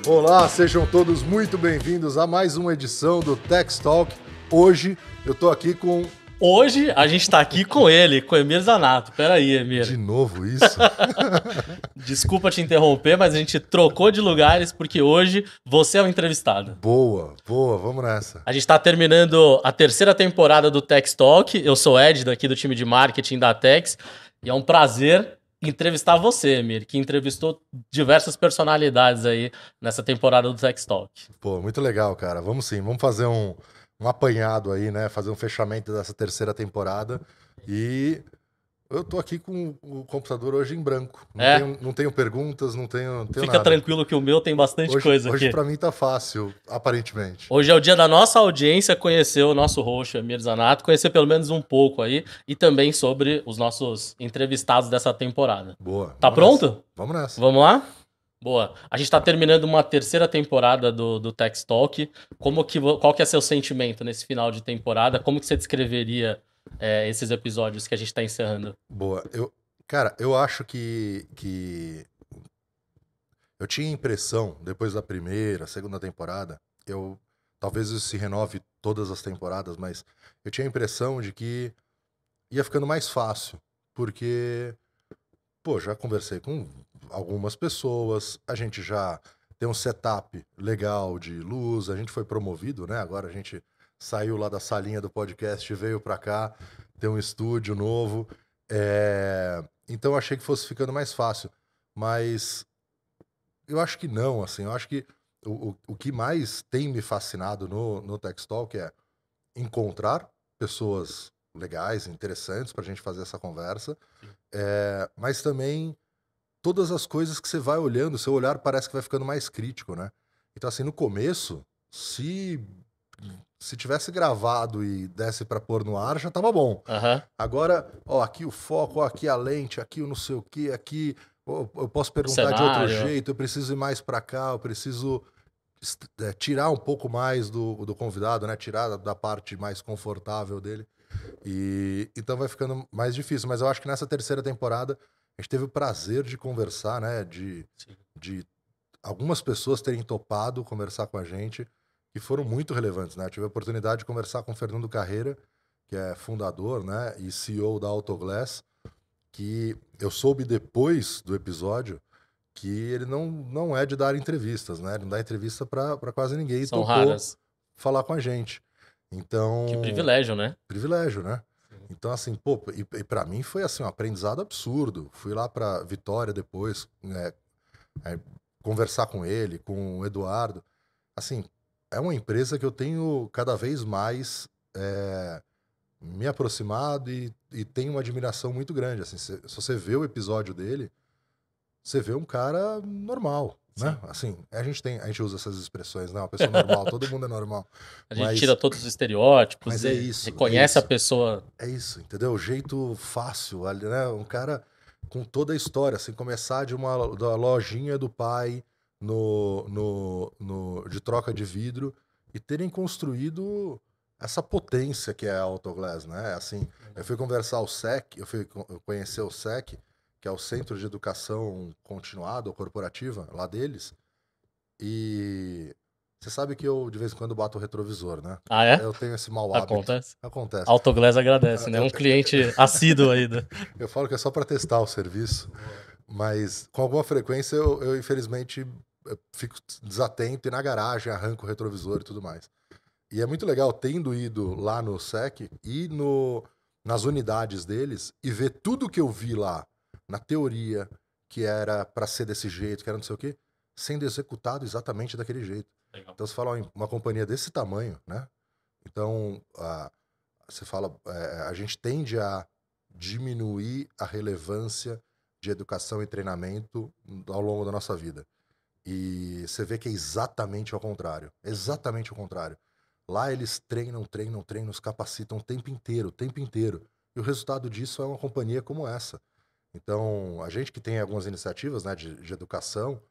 Olá, sejam todos muito bem-vindos a mais uma edição do Tech Talk. Hoje eu tô aqui com... Hoje a gente tá aqui com ele, com o Emir Zanato. Pera aí, Emir. De novo isso? Desculpa te interromper, mas a gente trocou de lugares porque hoje você é o entrevistado. Boa, vamos nessa. A gente tá terminando a terceira temporada do Tech Talk. Eu sou o Ed, daqui do time de marketing da Tex. E é um prazer entrevistar você, Emir, que entrevistou diversas personalidades aí nessa temporada do Tech Talk. Pô, muito legal, cara. Vamos sim, vamos fazer um apanhado aí, né? Fazer um fechamento dessa terceira temporada. E eu tô aqui com o computador hoje em branco. Não tenho perguntas, não tenho Fica nada. tranquilo que o meu tem bastante coisa aqui. Hoje pra mim tá fácil, aparentemente. Hoje é o dia da nossa audiência conhecer o nosso host, Emir Zanato, conhecer pelo menos um pouco aí e também sobre os nossos entrevistados dessa temporada. Boa. Tá pronto? Nessa. Vamos nessa. Vamos lá? Boa. A gente tá terminando uma terceira temporada do Tech Talk. Qual que é seu sentimento nesse final de temporada? Como que você descreveria esses episódios que a gente tá encerrando? Boa. Eu acho que eu tinha a impressão, depois da primeira, segunda temporada, talvez isso se renove todas as temporadas, mas eu tinha a impressão de que ia ficando mais fácil, porque, pô, já conversei com algumas pessoas, a gente já tem um setup legal de luz, a gente foi promovido, né? Agora a gente saiu lá da salinha do podcast, veio pra cá, tem um estúdio novo, então eu achei que fosse ficando mais fácil, mas eu acho que não, assim, eu acho que o que mais tem me fascinado no Tech Talk é encontrar pessoas legais, interessantes pra gente fazer essa conversa, mas também todas as coisas que você vai olhando, seu olhar parece que vai ficando mais crítico, né? Então, assim, no começo, se tivesse gravado e desse pra pôr no ar, já tava bom. Aham. Agora, ó, aqui o foco, ó, aqui a lente, aqui o não sei o que, aqui eu posso perguntar de outro jeito, eu preciso ir mais pra cá, eu preciso tirar um pouco mais do convidado, né? Tirar da parte mais confortável dele. E então vai ficando mais difícil. Mas eu acho que nessa terceira temporada a gente teve o prazer de conversar, né? De algumas pessoas terem topado conversar com a gente, que foram muito relevantes, né? Eu tive a oportunidade de conversar com o Fernando Carreira, que é fundador, né? E CEO da Autoglass, que eu soube depois do episódio que ele não é de dar entrevistas, né? Ele não dá entrevista pra quase ninguém. São topou raras. falar com a gente. Então... Que privilégio, né? Privilégio, né? Então, assim, pô, e pra mim foi assim, um aprendizado absurdo. Fui lá pra Vitória depois, né, conversar com ele, com o Eduardo. Assim, é uma empresa que eu tenho cada vez mais me aproximado e tenho uma admiração muito grande. Assim, se você vê o episódio dele, você vê um cara normal, né? Assim, a gente usa essas expressões, né? Uma pessoa normal, todo mundo é normal. A gente tira todos os estereótipos mas e é isso, reconhece a pessoa. É isso, entendeu? O jeito fácil, né? Um cara com toda a história, assim, começar da lojinha do pai de troca de vidro e terem construído essa potência que é a Autoglass, né? Assim, eu fui conversar o SEC, eu fui conhecer o SEC, que é o Centro de Educação Continuada ou Corporativa, lá deles, e você sabe que eu, de vez em quando, bato o retrovisor, né? Ah, é? Eu tenho esse mau hábito. Acontece. Autoglass agradece, né? Um cliente assíduo aí. Eu falo que é só para testar o serviço, mas com alguma frequência eu infelizmente, fico desatento e na garagem arranco o retrovisor e tudo mais. E é muito legal tendo ido lá no SEC e nas unidades deles e ver tudo que eu vi lá, na teoria, que era para ser desse jeito, que era não sei o quê, sendo executado exatamente daquele jeito. Legal. Então você fala, uma companhia desse tamanho, né? Então, você fala, a gente tende a diminuir a relevância de educação e treinamento ao longo da nossa vida. E você vê que é exatamente ao contrário. Exatamente ao contrário. Lá eles treinam, os capacitam o tempo inteiro. E o resultado disso é uma companhia como essa. Então, a gente que tem algumas iniciativas, né, de educação,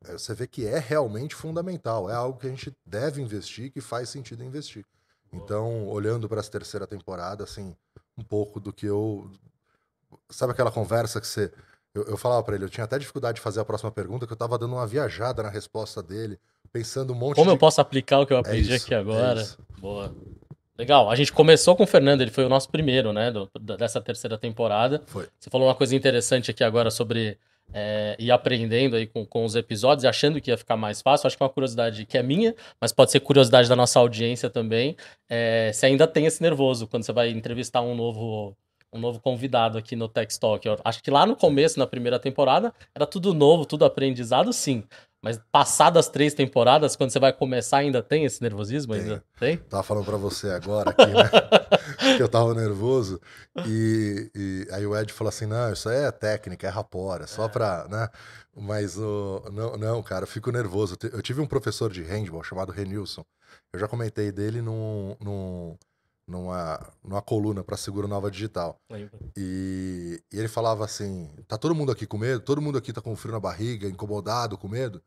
você vê que é realmente fundamental. É algo que a gente deve investir, que faz sentido investir. Então, olhando para essa terceira temporada, assim, um pouco do que eu... Sabe aquela conversa que você Eu falava pra ele, eu tinha até dificuldade de fazer a próxima pergunta, que eu tava dando uma viajada na resposta dele, pensando um monte Como eu de... posso aplicar o que eu É aprendi isso, aqui é agora? isso. Boa. Legal. A gente começou com o Fernando, ele foi o nosso primeiro, né, dessa terceira temporada. Foi. Você falou uma coisa interessante aqui agora sobre ir aprendendo aí com os episódios, achando que ia ficar mais fácil. Acho que é uma curiosidade que é minha, mas pode ser curiosidade da nossa audiência também. Você ainda tem esse nervoso quando você vai entrevistar um novo convidado aqui no Tech Talk. Eu acho que lá no começo, na primeira temporada, era tudo novo, tudo aprendizado, sim. Mas passadas 3 temporadas, quando você vai começar, ainda tem esse nervosismo? Tenho. Ainda tem? Tava falando pra você agora aqui, né? Que eu tava nervoso. E aí o Ed falou assim: não, isso aí é técnica, é rapor, é só pra, né? Mas não, não, cara, eu fico nervoso. Eu tive um professor de handball chamado Renilson. Eu já comentei dele numa coluna pra Seguro Nova Digital. Lembro. E ele falava assim: tá todo mundo aqui com medo? Todo mundo aqui tá com frio na barriga, incomodado, com medo?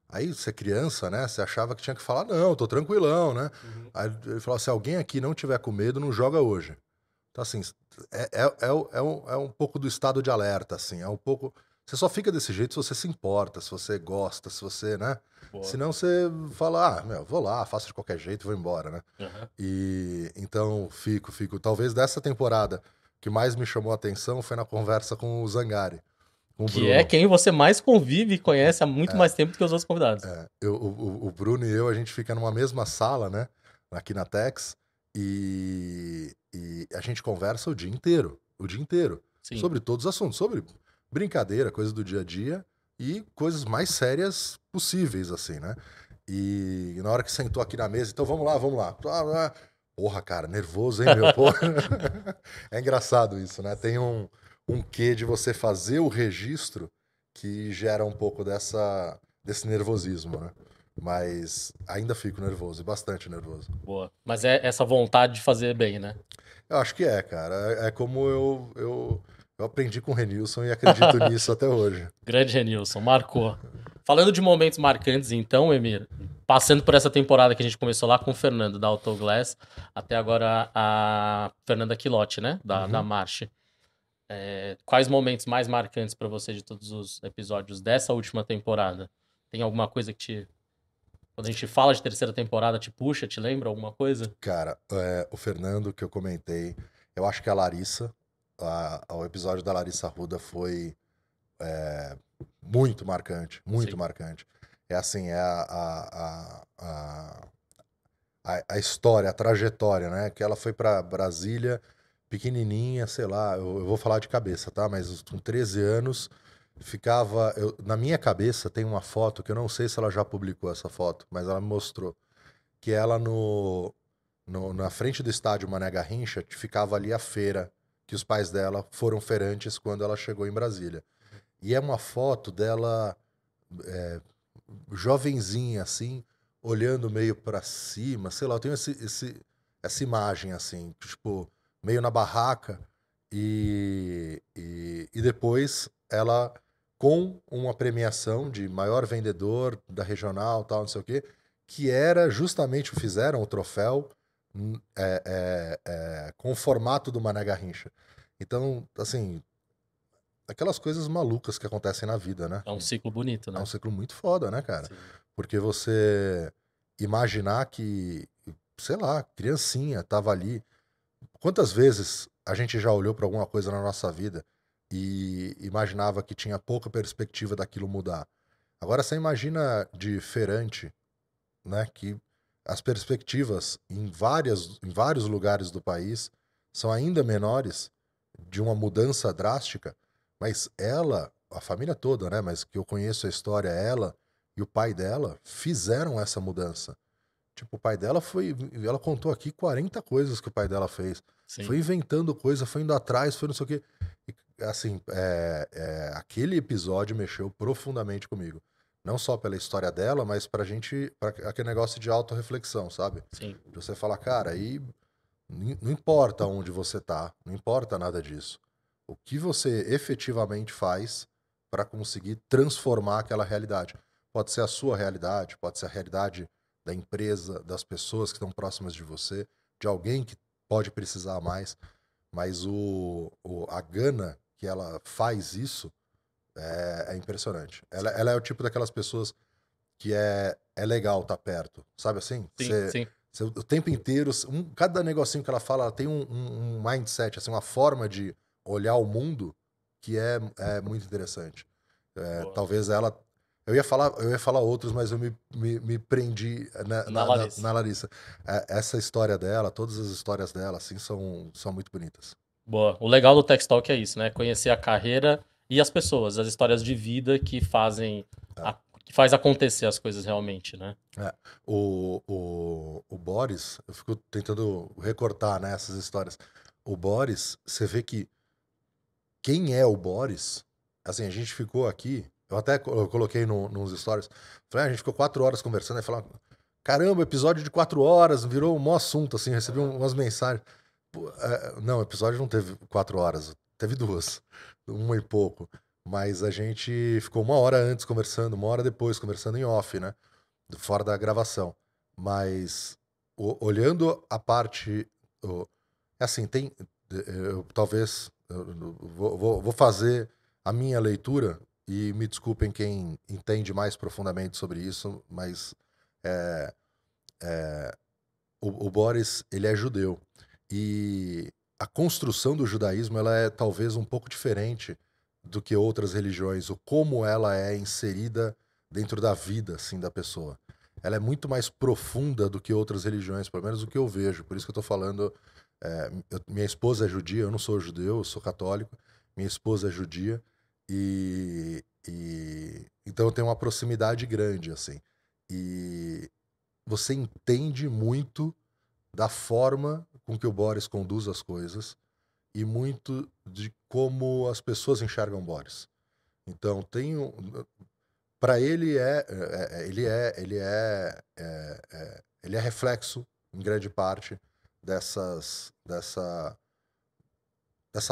Aí você é criança, né? Você achava que tinha que falar, não, eu tô tranquilão, né? Uhum. Aí ele falou: se alguém aqui não tiver com medo, não joga hoje. Então, assim, é um pouco do estado de alerta, assim. É um pouco. Você só fica desse jeito se você se importa, se você gosta, se você, né? Boa. Senão você fala, ah, meu, vou lá, faço de qualquer jeito, vou embora, né? Uhum. E então fico. Talvez dessa temporada que mais me chamou a atenção foi na conversa com o Zangari, com o Que é Bruno. quem você mais convive e conhece há muito mais tempo do que os outros convidados. O Bruno e eu, a gente fica numa mesma sala, né? Aqui na Tex, e a gente conversa o dia inteiro. O dia inteiro. Sim. Sobre todos os assuntos. Sobre brincadeira, coisas do dia a dia e coisas mais sérias possíveis, assim, né? E na hora que sentou aqui na mesa, então vamos lá, vamos lá. Porra, cara, nervoso, hein, meu? Porra. É engraçado isso, né? Tem um quê de você fazer o registro que gera um pouco desse nervosismo, né? Mas ainda fico nervoso, e bastante nervoso. Boa. Mas é essa vontade de fazer bem, né? Eu acho que é, cara. É como eu aprendi com o Renilson e acredito nisso até hoje. Grande Renilson, marcou. Falando de momentos marcantes, então, Emir, passando por essa temporada que a gente começou lá com o Fernando, da Autoglass, até agora a Fernanda Quilotti, né? Da Marche. Quais momentos mais marcantes pra você de todos os episódios dessa última temporada? Tem alguma coisa que te... Quando a gente fala de terceira temporada, te puxa, te lembra alguma coisa? Cara, o Fernando que eu comentei, eu acho que a Larissa, o episódio da Larissa Arruda foi muito marcante, muito Sim. marcante. É assim, é a história, a trajetória, né? Que ela foi pra Brasília, pequenininha, sei lá, eu vou falar de cabeça, tá? Mas com 13 anos, ficava... na minha cabeça tem uma foto, que eu não sei se ela já publicou essa foto, mas ela me mostrou, que ela na frente do estádio Mané Garrincha, ficava ali a feira, que os pais dela foram feirantes quando ela chegou em Brasília. E é uma foto dela jovenzinha, assim, olhando meio pra cima, sei lá, eu tenho essa imagem, assim, tipo, meio na barraca, e depois ela, com uma premiação de maior vendedor da regional, tal, não sei o quê, que era justamente, fizeram o troféu com o formato do Mané Garrincha. Então, assim, aquelas coisas malucas que acontecem na vida, né? É um ciclo bonito, É né? um ciclo muito foda, né, cara? Sim. Porque você imaginar que, sei lá, criancinha tava ali. Quantas vezes a gente já olhou pra alguma coisa na nossa vida e imaginava que tinha pouca perspectiva daquilo mudar? Agora você imagina de feirante, né, que as perspectivas em vários lugares do país são ainda menores de uma mudança drástica, mas ela, a família toda, né, mas que eu conheço a história, ela e o pai dela fizeram essa mudança. Tipo, o pai dela ela contou aqui 40 coisas que o pai dela fez. Sim. Foi inventando coisa, foi indo atrás, foi não sei o quê. E, assim, aquele episódio mexeu profundamente comigo. Não só pela história dela, mas pra aquele negócio de autorreflexão, sabe? Sim. De você falar, cara, aí não importa onde você tá, não importa nada disso. O que você efetivamente faz para conseguir transformar aquela realidade. Pode ser a sua realidade, pode ser a realidade da empresa, das pessoas que estão próximas de você, de alguém que pode precisar mais, mas a gana que ela faz isso É impressionante. Ela é o tipo daquelas pessoas que é legal estar perto, sabe assim? Sim, sim. O tempo inteiro, cada negocinho que ela fala, ela tem um mindset, assim, uma forma de olhar o mundo que é muito interessante. Boa. Talvez ela. Eu ia falar outros, mas eu me prendi Na Larissa. na Larissa. Essa história dela, todas as histórias dela, assim, são muito bonitas. Boa. O legal do Tech Talk é isso, né? Conhecer a carreira e as pessoas, as histórias de vida que fazem É. que faz acontecer as coisas realmente, né? O Boris, eu fico tentando recortar, né, essas histórias. O Boris, você vê que quem é o Boris, assim, a gente ficou aqui, eu até coloquei nos stories, falei, a gente ficou 4 horas conversando, e falaram, caramba, episódio de 4 horas, virou um maior assunto, assim, recebi umas mensagens. Pô, não, o episódio não teve 4 horas, teve 2, uma e pouco. Mas a gente ficou 1 hora antes conversando, 1 hora depois conversando em off, né? Fora da gravação. Mas olhando a parte. Assim, tem. Talvez. Eu vou fazer a minha leitura e me desculpem quem entende mais profundamente sobre isso, mas é, o Boris, ele é judeu. E a construção do judaísmo, ela é talvez um pouco diferente do que outras religiões, o como ela é inserida dentro da vida, assim, da pessoa. Ela é muito mais profunda do que outras religiões, pelo menos o que eu vejo. Por isso que eu tô falando, minha esposa é judia, eu não sou judeu, eu sou católico. Minha esposa é judia então eu tenho uma proximidade grande, assim. E você entende muito da forma com que o Boris conduz as coisas e muito de como as pessoas enxergam o Boris. Então tem para ele ele é reflexo em grande parte dessa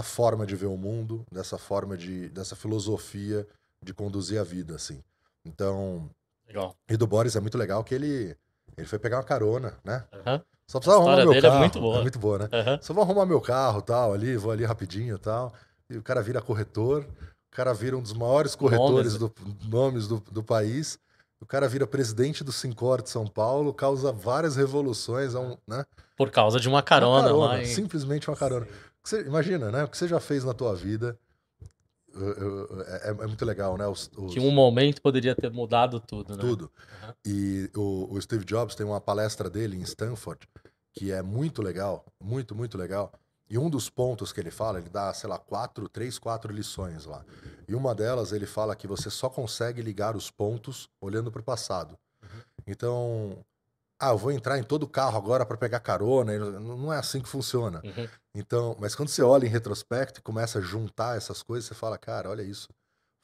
forma de ver o mundo, dessa filosofia de conduzir a vida, assim. Então, Legal. e do Boris é muito legal que ele foi pegar uma carona, né? Uhum. Só A precisava arrumar história meu dele é muito carro. É boa. muito boa, né? Uhum. Só vou arrumar meu carro, tal, ali, vou ali rapidinho, tal. E o cara vira corretor, o cara vira um dos maiores Nomes, corretores nomes do país. O cara vira presidente do Sincor de São Paulo, causa várias revoluções, né? por causa de uma Uma carona lá carona, em. simplesmente uma carona. Imagina, né? O que você já fez na tua vida é muito legal, né? Que um momento poderia ter mudado tudo, né? Tudo. Uhum. E o Steve Jobs tem uma palestra dele em Stanford que é muito legal, muito, muito legal. E um dos pontos que ele fala, ele dá, sei lá, 4 lições lá. E uma delas ele fala que você só consegue ligar os pontos olhando para o passado. Então, eu vou entrar em todo carro agora para pegar carona. Não é assim que funciona. Uhum. Então, mas quando você olha em retrospecto e começa a juntar essas coisas, você fala, cara, olha isso.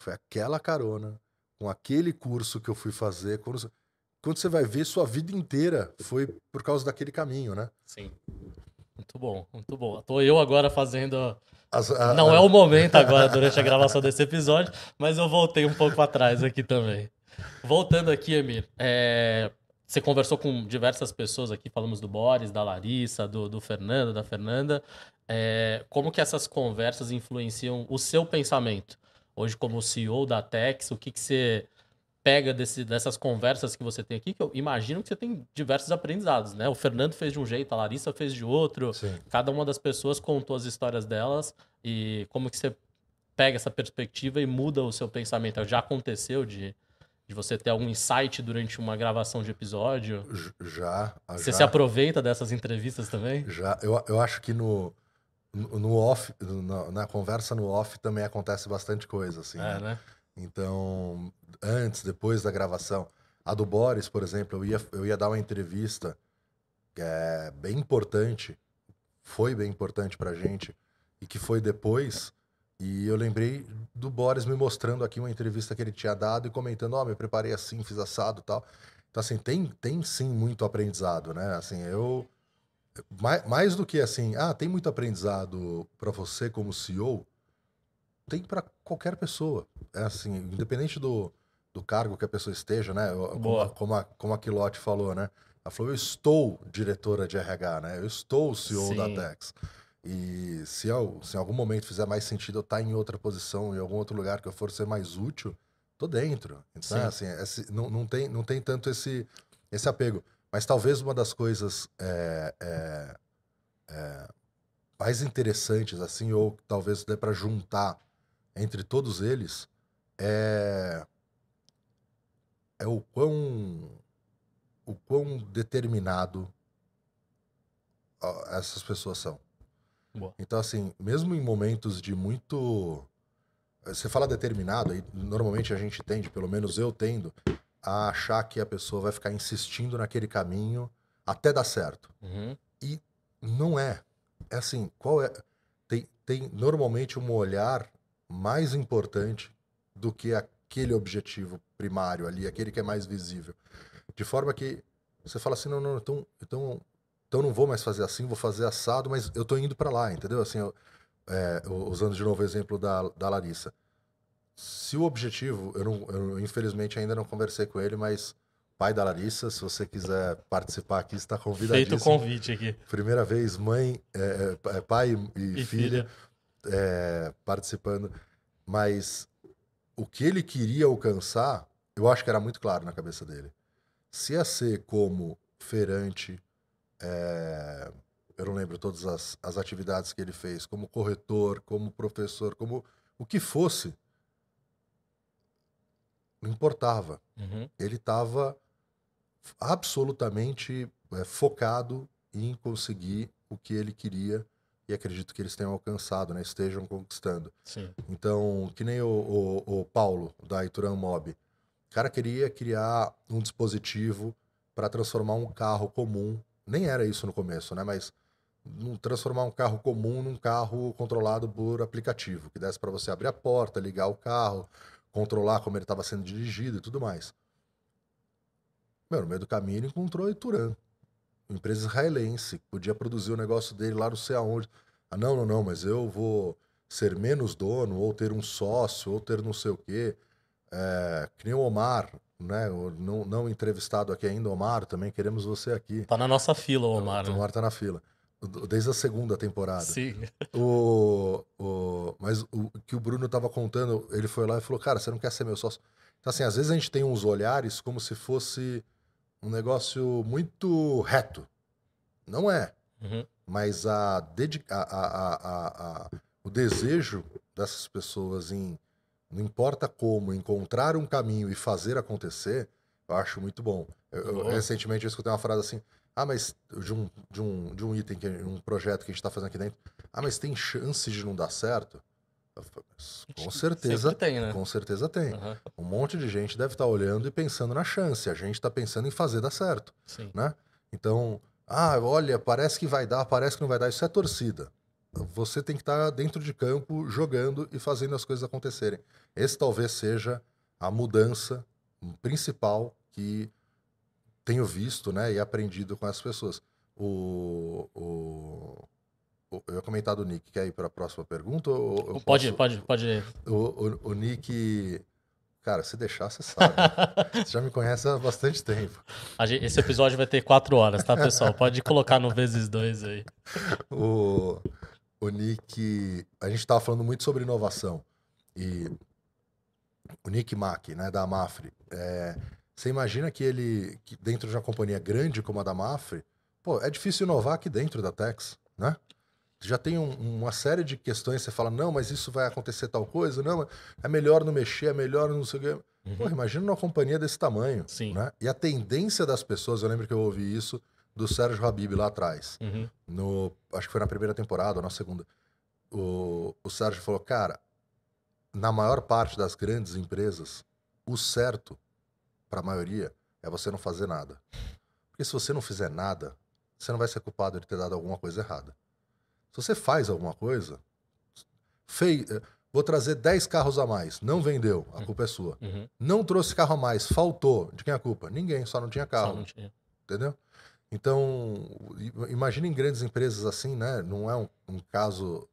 Foi aquela carona, com aquele curso que eu fui fazer. Quando você vai ver, sua vida inteira foi por causa daquele caminho, né? Sim. Muito bom, muito bom. Tô eu agora fazendo. As- Não é a- o momento agora durante a gravação desse episódio, mas eu voltei um pouco atrás aqui também. Voltando aqui, Emir, você conversou com diversas pessoas aqui, falamos do Boris, da Larissa, do Fernando, da Fernanda. Como que essas conversas influenciam o seu pensamento? Hoje, como CEO da Tex, o que você pega dessas conversas que você tem aqui, que eu imagino que você tem diversos aprendizados, né? O Fernando fez de um jeito, a Larissa fez de outro, Sim. cada uma das pessoas contou as histórias delas e como que você pega essa perspectiva e muda o seu pensamento? Já aconteceu de você ter algum insight durante uma gravação de episódio? Já, Você se já, aproveita dessas entrevistas também? já. Eu acho que no off, na conversa no off também acontece bastante coisa, assim, É, né? né? Então, antes, depois da gravação. A do Boris, por exemplo, eu ia dar uma entrevista que é bem importante, foi bem importante pra gente, e que foi depois. E eu lembrei do Boris me mostrando aqui uma entrevista que ele tinha dado e comentando, me preparei assim, fiz assado e tal. Então, assim, tem sim muito aprendizado, né? Assim, mais do que assim, tem muito aprendizado pra você como CEO, tem pra qualquer pessoa. É assim, independente do cargo que a pessoa esteja, né? Boa. Como a Quilote falou, né? Ela falou, eu estou diretora de RH, né? Eu estou CEO da Sim. Tex. E se em algum momento fizer mais sentido eu estar em outra posição, em algum outro lugar que eu for ser mais útil, tô dentro. Então, Sim. assim, não tem tanto esse apego. Mas talvez uma das coisas mais interessantes, assim, ou talvez dê para juntar entre todos eles, é, é o quão determinado essas pessoas são. Boa. Então, assim, mesmo em momentos de muito. Você fala determinado, aí normalmente a gente tende, pelo menos eu tendo, a achar que a pessoa vai ficar insistindo naquele caminho até dar certo. Uhum. E não é. É assim, qual é. Tem normalmente um olhar mais importante do que aquele objetivo primário ali, aquele que é mais visível. De forma que você fala assim, não, então não vou mais fazer assim, vou fazer assado, mas eu tô indo para lá, entendeu? Assim, usando de novo o exemplo da Larissa. Se o objetivo, eu infelizmente ainda não conversei com ele, mas pai da Larissa, se você quiser participar aqui, está Feito o convidadíssimo. convite aqui. Primeira vez, pai e E filha filha. participando. Mas o que ele queria alcançar, eu acho que era muito claro na cabeça dele. Se ia ser como feirante, eu não lembro todas as atividades que ele fez, como corretor, como professor, como o que fosse, não importava. Uhum. Ele estava absolutamente focado em conseguir o que ele queria e acredito que eles tenham alcançado, né? Estejam conquistando. Sim. Então, que nem o Paulo, da Ituran Mob. O cara queria criar um dispositivo para transformar um carro comum. Nem era isso no começo, né? Mas transformar um carro comum num carro controlado por aplicativo, que desse para você abrir a porta, ligar o carro, controlar como ele estava sendo dirigido e tudo mais. Meu, no meio do caminho ele encontrou a Ituran, uma empresa israelense, que podia produzir o negócio dele lá não sei aonde. Ah, não, mas eu vou ser menos dono, ou ter um sócio, ou ter não sei o quê. Que nem o Omar, né? O não entrevistado aqui ainda, Omar, também queremos você aqui. Tá na nossa fila, Omar, O né? Omar tá na fila. Desde a segunda temporada. Sim. Mas o que o Bruno tava contando, ele foi lá e falou, cara, você não quer ser meu sócio? Então, assim, às vezes a gente tem uns olhares como se fosse um negócio muito reto. Não é. Uhum. Mas o desejo dessas pessoas em, não importa como, encontrar um caminho e fazer acontecer, eu acho muito bom. Boa. Recentemente eu escutei uma frase assim, mas de um item, um projeto que a gente está fazendo aqui dentro, mas tem chance de não dar certo? Eu falei, com certeza, Sempre tem, né? com certeza tem. Uhum. Um monte de gente deve estar olhando e pensando na chance. A gente está pensando em fazer dar certo, Sim. né? Então, olha, parece que vai dar, parece que não vai dar. Isso é torcida. Você tem que estar dentro de campo, jogando e fazendo as coisas acontecerem. Esse talvez seja a mudança principal que tenho visto, né, e aprendido com as pessoas. Eu ia comentar do Nick. Quer ir para a próxima pergunta? Ou eu Pode, posso... pode. O Nick... Cara, se deixar, você sabe, né? Você já me conhece há bastante tempo. Esse episódio vai ter 4 horas, tá, pessoal? Pode colocar no vezes 2 aí. O, o Nick... A gente estava falando muito sobre inovação. E o Nick Mack, né, da Mafre, você imagina que dentro de uma companhia grande como a da Mafre, pô, é difícil inovar aqui dentro da Tex, né? Já tem uma série de questões, você fala, não, mas isso vai acontecer tal coisa, não, é melhor não mexer, é melhor não sei o quê. Pô, Uhum. imagina uma companhia desse tamanho, Sim. né? E a tendência das pessoas, eu lembro que eu ouvi isso do Sérgio Habib lá atrás, Uhum. acho que foi na primeira temporada ou na segunda. O Sérgio falou, cara, na maior parte das grandes empresas, o certo para a maioria é você não fazer nada. Porque se você não fizer nada, você não vai ser culpado de ter dado alguma coisa errada. Se você faz alguma coisa, vou trazer 10 carros a mais, não vendeu, a culpa é sua. Uhum. Não trouxe carro a mais, faltou, de quem é a culpa? Ninguém, só não tinha Só carro. não tinha. Entendeu? Então, imagina em grandes empresas assim, né? Não é um caso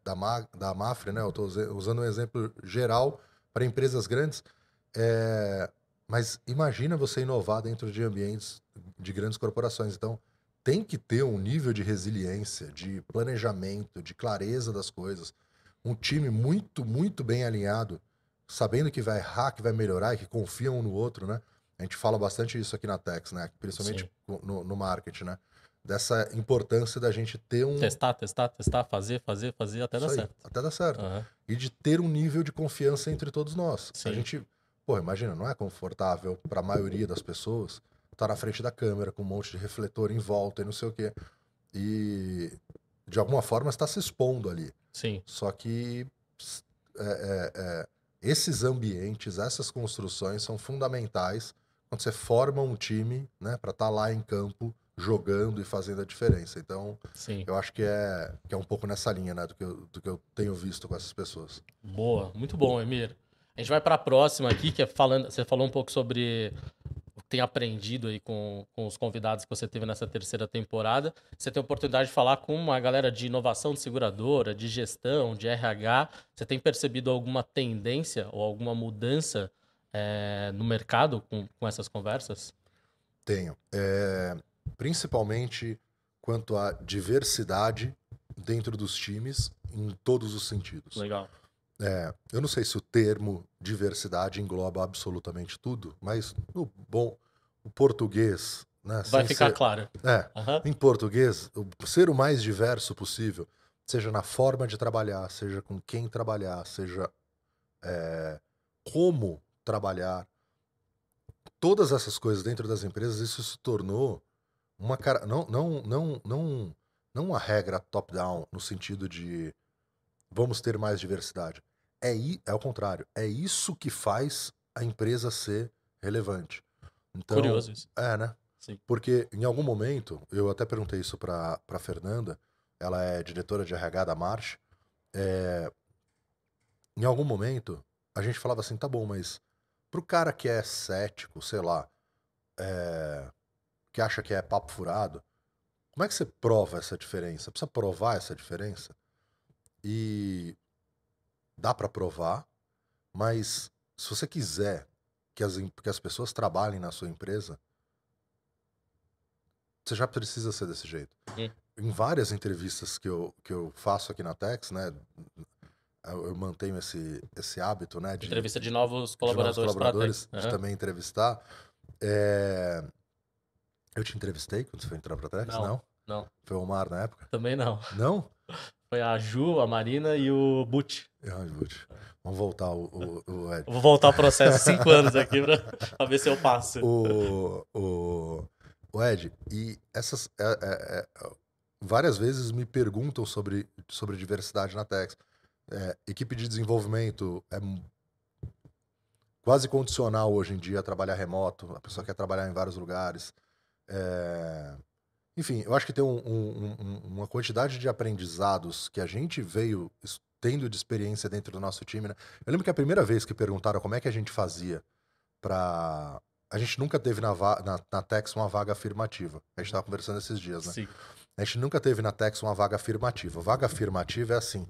da Mafre, né? Eu estou usando um exemplo geral para empresas grandes. Mas imagina você inovar dentro de ambientes de grandes corporações. Então, tem que ter um nível de resiliência, de planejamento, de clareza das coisas. Um time muito, muito bem alinhado, sabendo que vai errar, que vai melhorar e que confia um no outro, né? A gente fala bastante isso aqui na Tex, né? Principalmente Sim. no marketing, né? Dessa importância da gente ter um... Testar, fazer até dar Isso aí, certo. até dar certo. Aham. E de ter um nível de confiança entre todos nós. A Sim. gente, pô, imagina, não é confortável para a maioria das pessoas estar na frente da câmera com um monte de refletor em volta e não sei o quê. E de alguma forma está se expondo ali. Sim. Só que esses ambientes, essas construções são fundamentais quando você forma um time, né, para estar lá em campo jogando e fazendo a diferença. Então, Sim. eu acho que é um pouco nessa linha, né, do que eu tenho visto com essas pessoas. Boa, muito bom, Emir. A gente vai para a próxima aqui, que é falando. Você falou um pouco sobre o que tem aprendido aí com os convidados que você teve nessa terceira temporada. Você tem a oportunidade de falar com uma galera de inovação de seguradora, de gestão, de RH. Você tem percebido alguma tendência ou alguma mudança no mercado com essas conversas? Tenho. Principalmente quanto à diversidade dentro dos times, em todos os sentidos. Legal. Eu não sei se o termo diversidade engloba absolutamente tudo, mas o português, né, Vai sem ficar ser, claro. Aham. em português, ser o mais diverso possível, seja na forma de trabalhar, seja com quem trabalhar, seja como trabalhar, todas essas coisas dentro das empresas, isso se tornou uma cara, não uma regra top-down no sentido de vamos ter mais diversidade. É o contrário. É isso que faz a empresa ser relevante. Então, Curioso isso. né? Sim. Porque em algum momento, eu até perguntei isso para Fernanda, ela é diretora de RH da March. Em algum momento, a gente falava assim, tá bom, mas pro cara que é cético, sei lá, que acha que é papo furado, como é que você prova essa diferença? Precisa provar essa diferença? E dá para provar, mas se você quiser que as pessoas trabalhem na sua empresa, você já precisa ser desse jeito. Em várias entrevistas que eu faço aqui na Tex, né, eu mantenho esse hábito, né, Entrevista de novos de novos colaboradores para a colaboradores, Tex. de Aham. também entrevistar. É, Eu te entrevistei quando você foi entrar pra Tex? Não, Não? não. Foi o Omar na época? Também não. Não? Foi a Ju, a Marina e o Butch. Ai, Lute. Vamos voltar o Ed. Eu vou voltar ao processo 5 anos aqui pra ver se eu passo. O Ed, e essas. Várias vezes me perguntam sobre diversidade na Tex. Equipe de desenvolvimento é quase condicional hoje em dia a trabalhar remoto, a pessoa quer trabalhar em vários lugares. Enfim, eu acho que tem uma quantidade de aprendizados que a gente veio tendo de experiência dentro do nosso time, né? Eu lembro que a primeira vez que perguntaram como é que a gente fazia pra... A gente nunca teve na Tex uma vaga afirmativa. A gente tava conversando esses dias, né? Sim. A gente nunca teve na Tex uma vaga afirmativa. Vaga afirmativa é assim...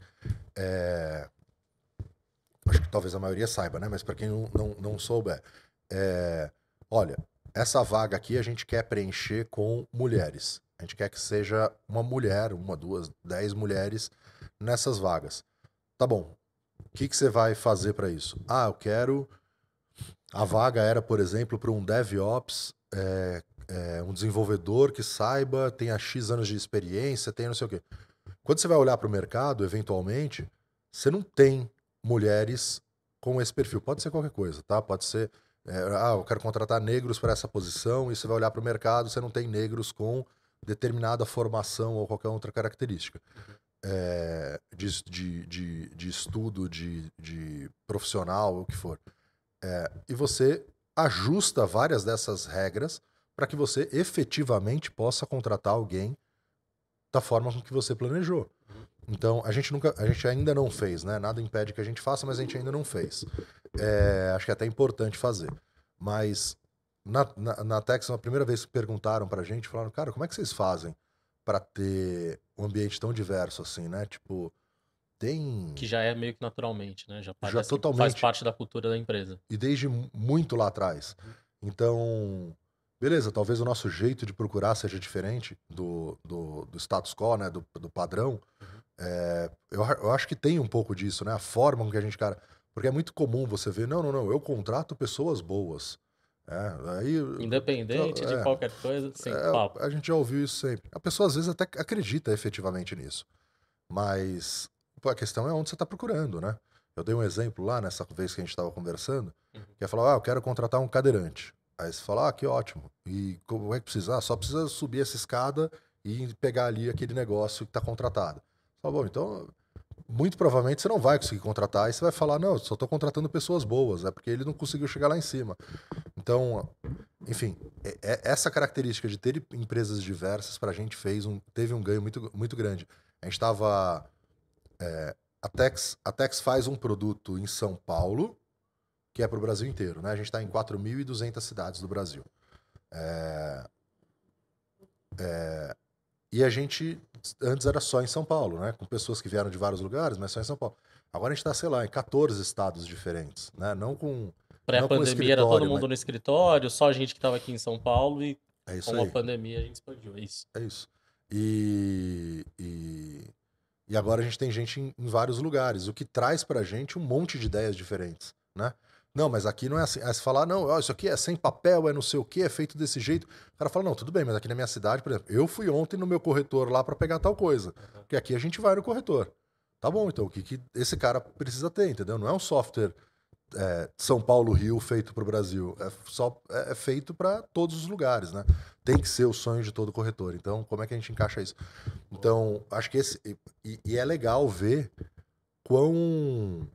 Acho que talvez a maioria saiba, né? Mas para quem não souber... Olha, essa vaga aqui a gente quer preencher com mulheres. A gente quer que seja uma mulher, uma, duas, 10 mulheres nessas vagas. Tá bom. O que você vai fazer para isso? Eu quero... A vaga era, por exemplo, para um DevOps, um desenvolvedor que saiba, tenha X anos de experiência, tenha não sei o quê. Quando você vai olhar para o mercado, eventualmente, você não tem mulheres com esse perfil. Pode ser qualquer coisa, tá? Pode ser, eu quero contratar negros para essa posição, e você vai olhar para o mercado, você não tem negros com determinada formação ou qualquer outra característica. De estudo, de profissional, o que for. E você ajusta várias dessas regras para que você efetivamente possa contratar alguém da forma com que você planejou. Então, a gente ainda não fez, né? Nada impede que a gente faça, mas a gente ainda não fez. Acho que é até importante fazer. Mas na Tex, a primeira vez que perguntaram pra gente, falaram, cara, como é que vocês fazem para ter um ambiente tão diverso assim, né? Tipo, tem... Que já é meio que naturalmente, né? Já Já parece que faz totalmente... parte da cultura da empresa. E desde muito lá atrás. Então, beleza, talvez o nosso jeito de procurar seja diferente do status quo, né? Do padrão. Eu acho que tem um pouco disso, né? A forma com que a gente, cara. Porque é muito comum você ver, não, eu contrato pessoas boas. Aí. Independente de qualquer coisa, sim, papo. A gente já ouviu isso sempre. A pessoa às vezes até acredita efetivamente nisso. Mas pô, a questão é onde você está procurando, né? Eu dei um exemplo lá nessa vez que a gente estava conversando, que é falar, eu quero contratar um cadeirante. Aí você fala, que ótimo. E como é que precisa? Só precisa subir essa escada e pegar ali aquele negócio que está contratado. Você fala, bom, então, muito provavelmente você não vai conseguir contratar e você vai falar, não, eu só estou contratando pessoas boas, é porque ele não conseguiu chegar lá em cima. Então, enfim, essa característica de ter empresas diversas para a gente teve um ganho muito, muito grande. A gente estava. A Tex faz um produto em São Paulo, que é para o Brasil inteiro, né? A gente está em 4.200 cidades do Brasil. E a gente, antes era só em São Paulo, né? Com pessoas que vieram de vários lugares, mas só em São Paulo. Agora a gente está, sei lá, em 14 estados diferentes, né? Não com Pré-pandemia era todo escritório, mas mundo no escritório, só a gente que estava aqui em São Paulo e é isso com a aí. pandemia a gente expandiu, é isso. É isso. E agora a gente tem gente em vários lugares, o que traz pra gente um monte de ideias diferentes, né? Não, mas aqui não é assim. Aí você fala, não, ó, isso aqui é sem papel, é não sei o quê, é feito desse jeito. O cara fala, não, tudo bem, mas aqui na minha cidade, por exemplo, eu fui ontem no meu corretor lá pra pegar tal coisa. Porque aqui a gente vai no corretor. Tá bom, então o que esse cara precisa ter, entendeu? Não é um software São Paulo, Rio, feito para o Brasil. É feito para todos os lugares, né? Tem que ser o sonho de todo corretor. Então, como é que a gente encaixa isso? Então, acho que esse. E é legal ver quão.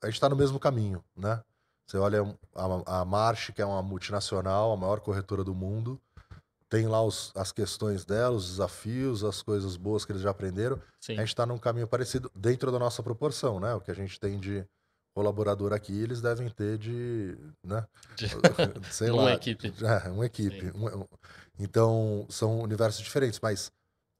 A gente está no mesmo caminho, né? Você olha a Marsh, que é uma multinacional, a maior corretora do mundo, tem lá as questões dela, os desafios, as coisas boas que eles já aprenderam. Sim. A gente está num caminho parecido dentro da nossa proporção, né? O que a gente tem de colaborador aqui, eles devem ter de, né? Sei Uma lá. equipe. Uma equipe. Então, são universos diferentes, mas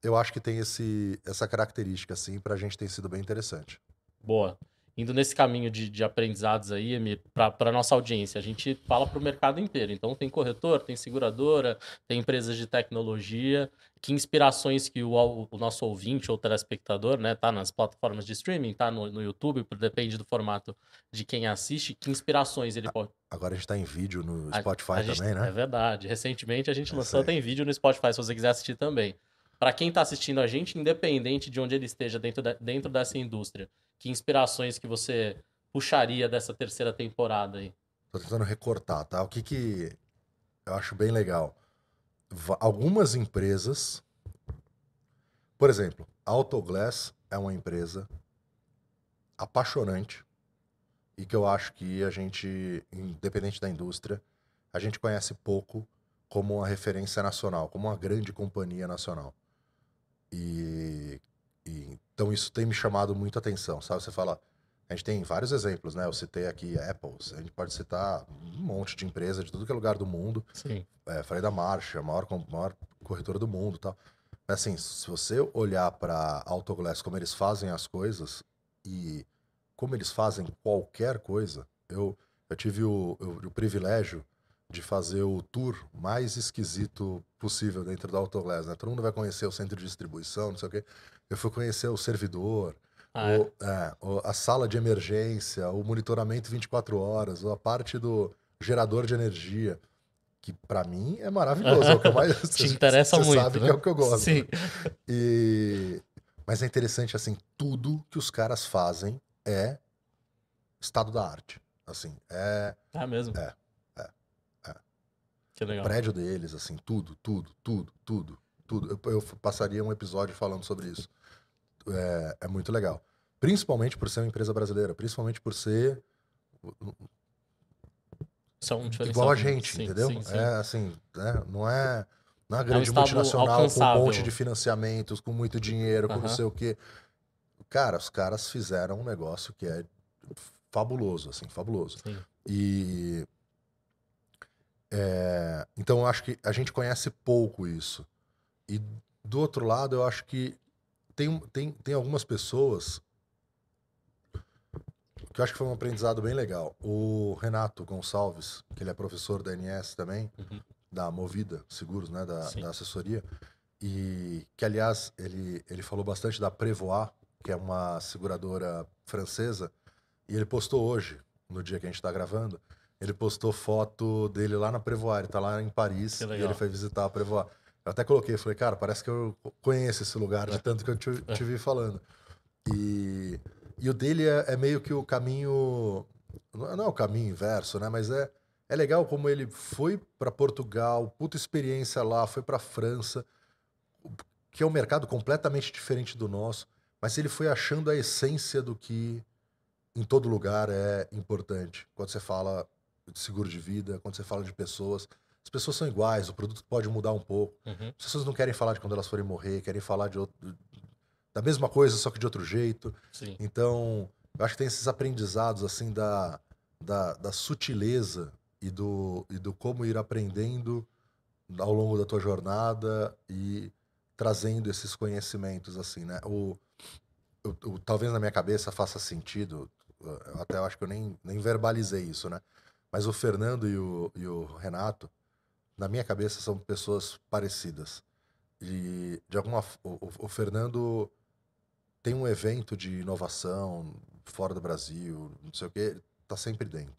eu acho que tem essa característica, assim, pra gente tem sido bem interessante. Boa. Indo nesse caminho de aprendizados aí, Emir, para nossa audiência, a gente fala para o mercado inteiro. Então, tem corretor, tem seguradora, tem empresas de tecnologia. Que inspirações que o nosso ouvinte ou telespectador, né, tá nas plataformas de streaming, tá no YouTube, depende do formato de quem assiste, que inspirações ele pode. Agora a gente tá em vídeo no Spotify Gente, também, né? é verdade. Recentemente a gente É isso lançou, aí. tem vídeo no Spotify, se você quiser assistir também. Para quem está assistindo a gente, independente de onde ele esteja dentro dessa indústria, que inspirações que você puxaria dessa terceira temporada aí? Tô tentando recortar, tá? O que eu acho bem legal. Algumas empresas, por exemplo, a Autoglass é uma empresa apaixonante e que eu acho que a gente, independente da indústria, a gente conhece pouco como uma referência nacional, como uma grande companhia nacional. Então isso tem me chamado muita atenção, sabe? Você fala, a gente tem vários exemplos, né? Eu citei aqui Apple, a gente pode citar um monte de empresa de tudo que é lugar do mundo. Sim. Falei da Marsh, a maior corretora do mundo, e tal. Mas assim, se você olhar para Autoglass, como eles fazem as coisas e como eles fazem qualquer coisa, eu tive o privilégio de fazer o tour mais esquisito possível dentro da Autoglass, né? Todo mundo vai conhecer o centro de distribuição, não sei o quê. Eu fui conhecer o servidor, a sala de emergência, o monitoramento 24 horas, a parte do gerador de energia, que para mim é maravilhoso, é o que eu mais... Te interessa Você muito, sabe né? que é o que eu gosto. Sim. Mas é interessante, assim, tudo que os caras fazem é estado da arte. Assim, Mesmo? É. Que O legal. prédio deles, assim, tudo. Eu passaria um episódio falando sobre isso. É muito legal. Principalmente por ser uma empresa brasileira, principalmente por ser Isso é um igual diferencial a também. gente, Sim, entendeu? sim, sim. É assim, né? Não é uma É um grande estado multinacional com um monte de alcançável. financiamentos, com muito dinheiro, com não Aham. sei o quê. Cara, os caras fizeram um negócio que é fabuloso, assim, fabuloso. Sim. Então eu acho que a gente conhece pouco isso. E do outro lado, eu acho que tem algumas pessoas que eu acho que foi um aprendizado bem legal. O Renato Gonçalves, que ele é professor da ANS também, da Movida Seguros, né, da assessoria, e que, aliás, ele falou bastante da Prevoit, que é uma seguradora francesa, e ele postou hoje, no dia que a gente tá gravando, ele postou foto dele lá na Prevoit, ele tá lá em Paris, e ele foi visitar a Prevoit. Eu até coloquei, falei, cara, parece que eu conheço esse lugar, de tanto que eu te vi falando. E o dele é meio que o caminho, não é o caminho inverso, né, mas é legal como ele foi pra Portugal, puta experiência lá, foi pra França, que é um mercado completamente diferente do nosso, mas ele foi achando a essência do que em todo lugar é importante. Quando você fala de seguro de vida, quando você fala de pessoas, as pessoas são iguais, o produto pode mudar um pouco. As pessoas não querem falar de quando elas forem morrer, querem falar da mesma coisa, só que de outro jeito. Sim. Então, eu acho que tem esses aprendizados, assim, da sutileza e do como ir aprendendo ao longo da tua jornada e trazendo esses conhecimentos, assim, né? Talvez na minha cabeça faça sentido, eu até acho que eu nem verbalizei isso, né? Mas o Fernando e o Renato, na minha cabeça, são pessoas parecidas. E, de alguma o Fernando tem um evento de inovação fora do Brasil, não sei o quê, ele tá sempre dentro.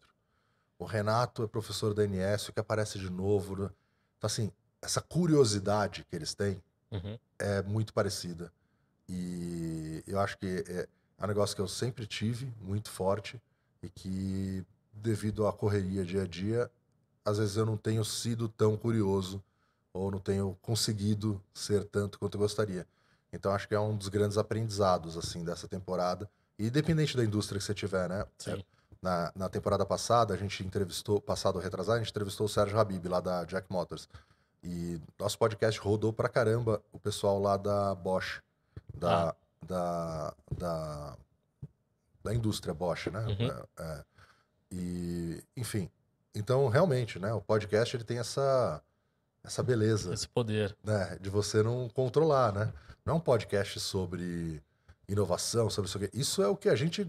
O Renato é professor da ANS, que aparece de novo, né? Então, assim, essa curiosidade que eles têm é muito parecida. E eu acho que é um negócio que eu sempre tive, muito forte, e que, devido à correria dia a dia, às vezes eu não tenho sido tão curioso, ou não tenho conseguido ser tanto quanto eu gostaria. Então acho que é um dos grandes aprendizados, assim, dessa temporada. E independente da indústria que você tiver, né? Sim. Na temporada passada, a gente entrevistou, passado ou retrasado, a gente entrevistou o Sérgio Habib, lá da Jack Motors. E nosso podcast rodou pra caramba o pessoal lá da Bosch, da, da, da, da indústria Bosch, né? E, enfim, então realmente, né? O podcast ele tem essa beleza, Esse poder. né? De você não controlar, né? Não é um podcast sobre inovação, sobre isso aqui. Isso é o que a gente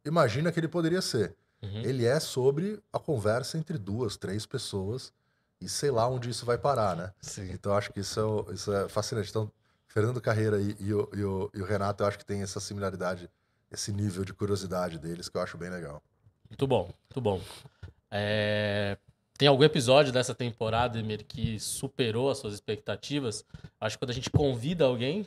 imagina que ele poderia ser. Ele é sobre a conversa entre duas, três pessoas e sei lá onde isso vai parar, né? Sim. Então acho que isso é fascinante. Então, Fernando Carreira e o Renato, eu acho que tem essa similaridade, esse nível de curiosidade deles que eu acho bem legal. Muito bom, muito bom. Tem algum episódio dessa temporada, Emir, que superou as suas expectativas? Acho que quando a gente convida alguém,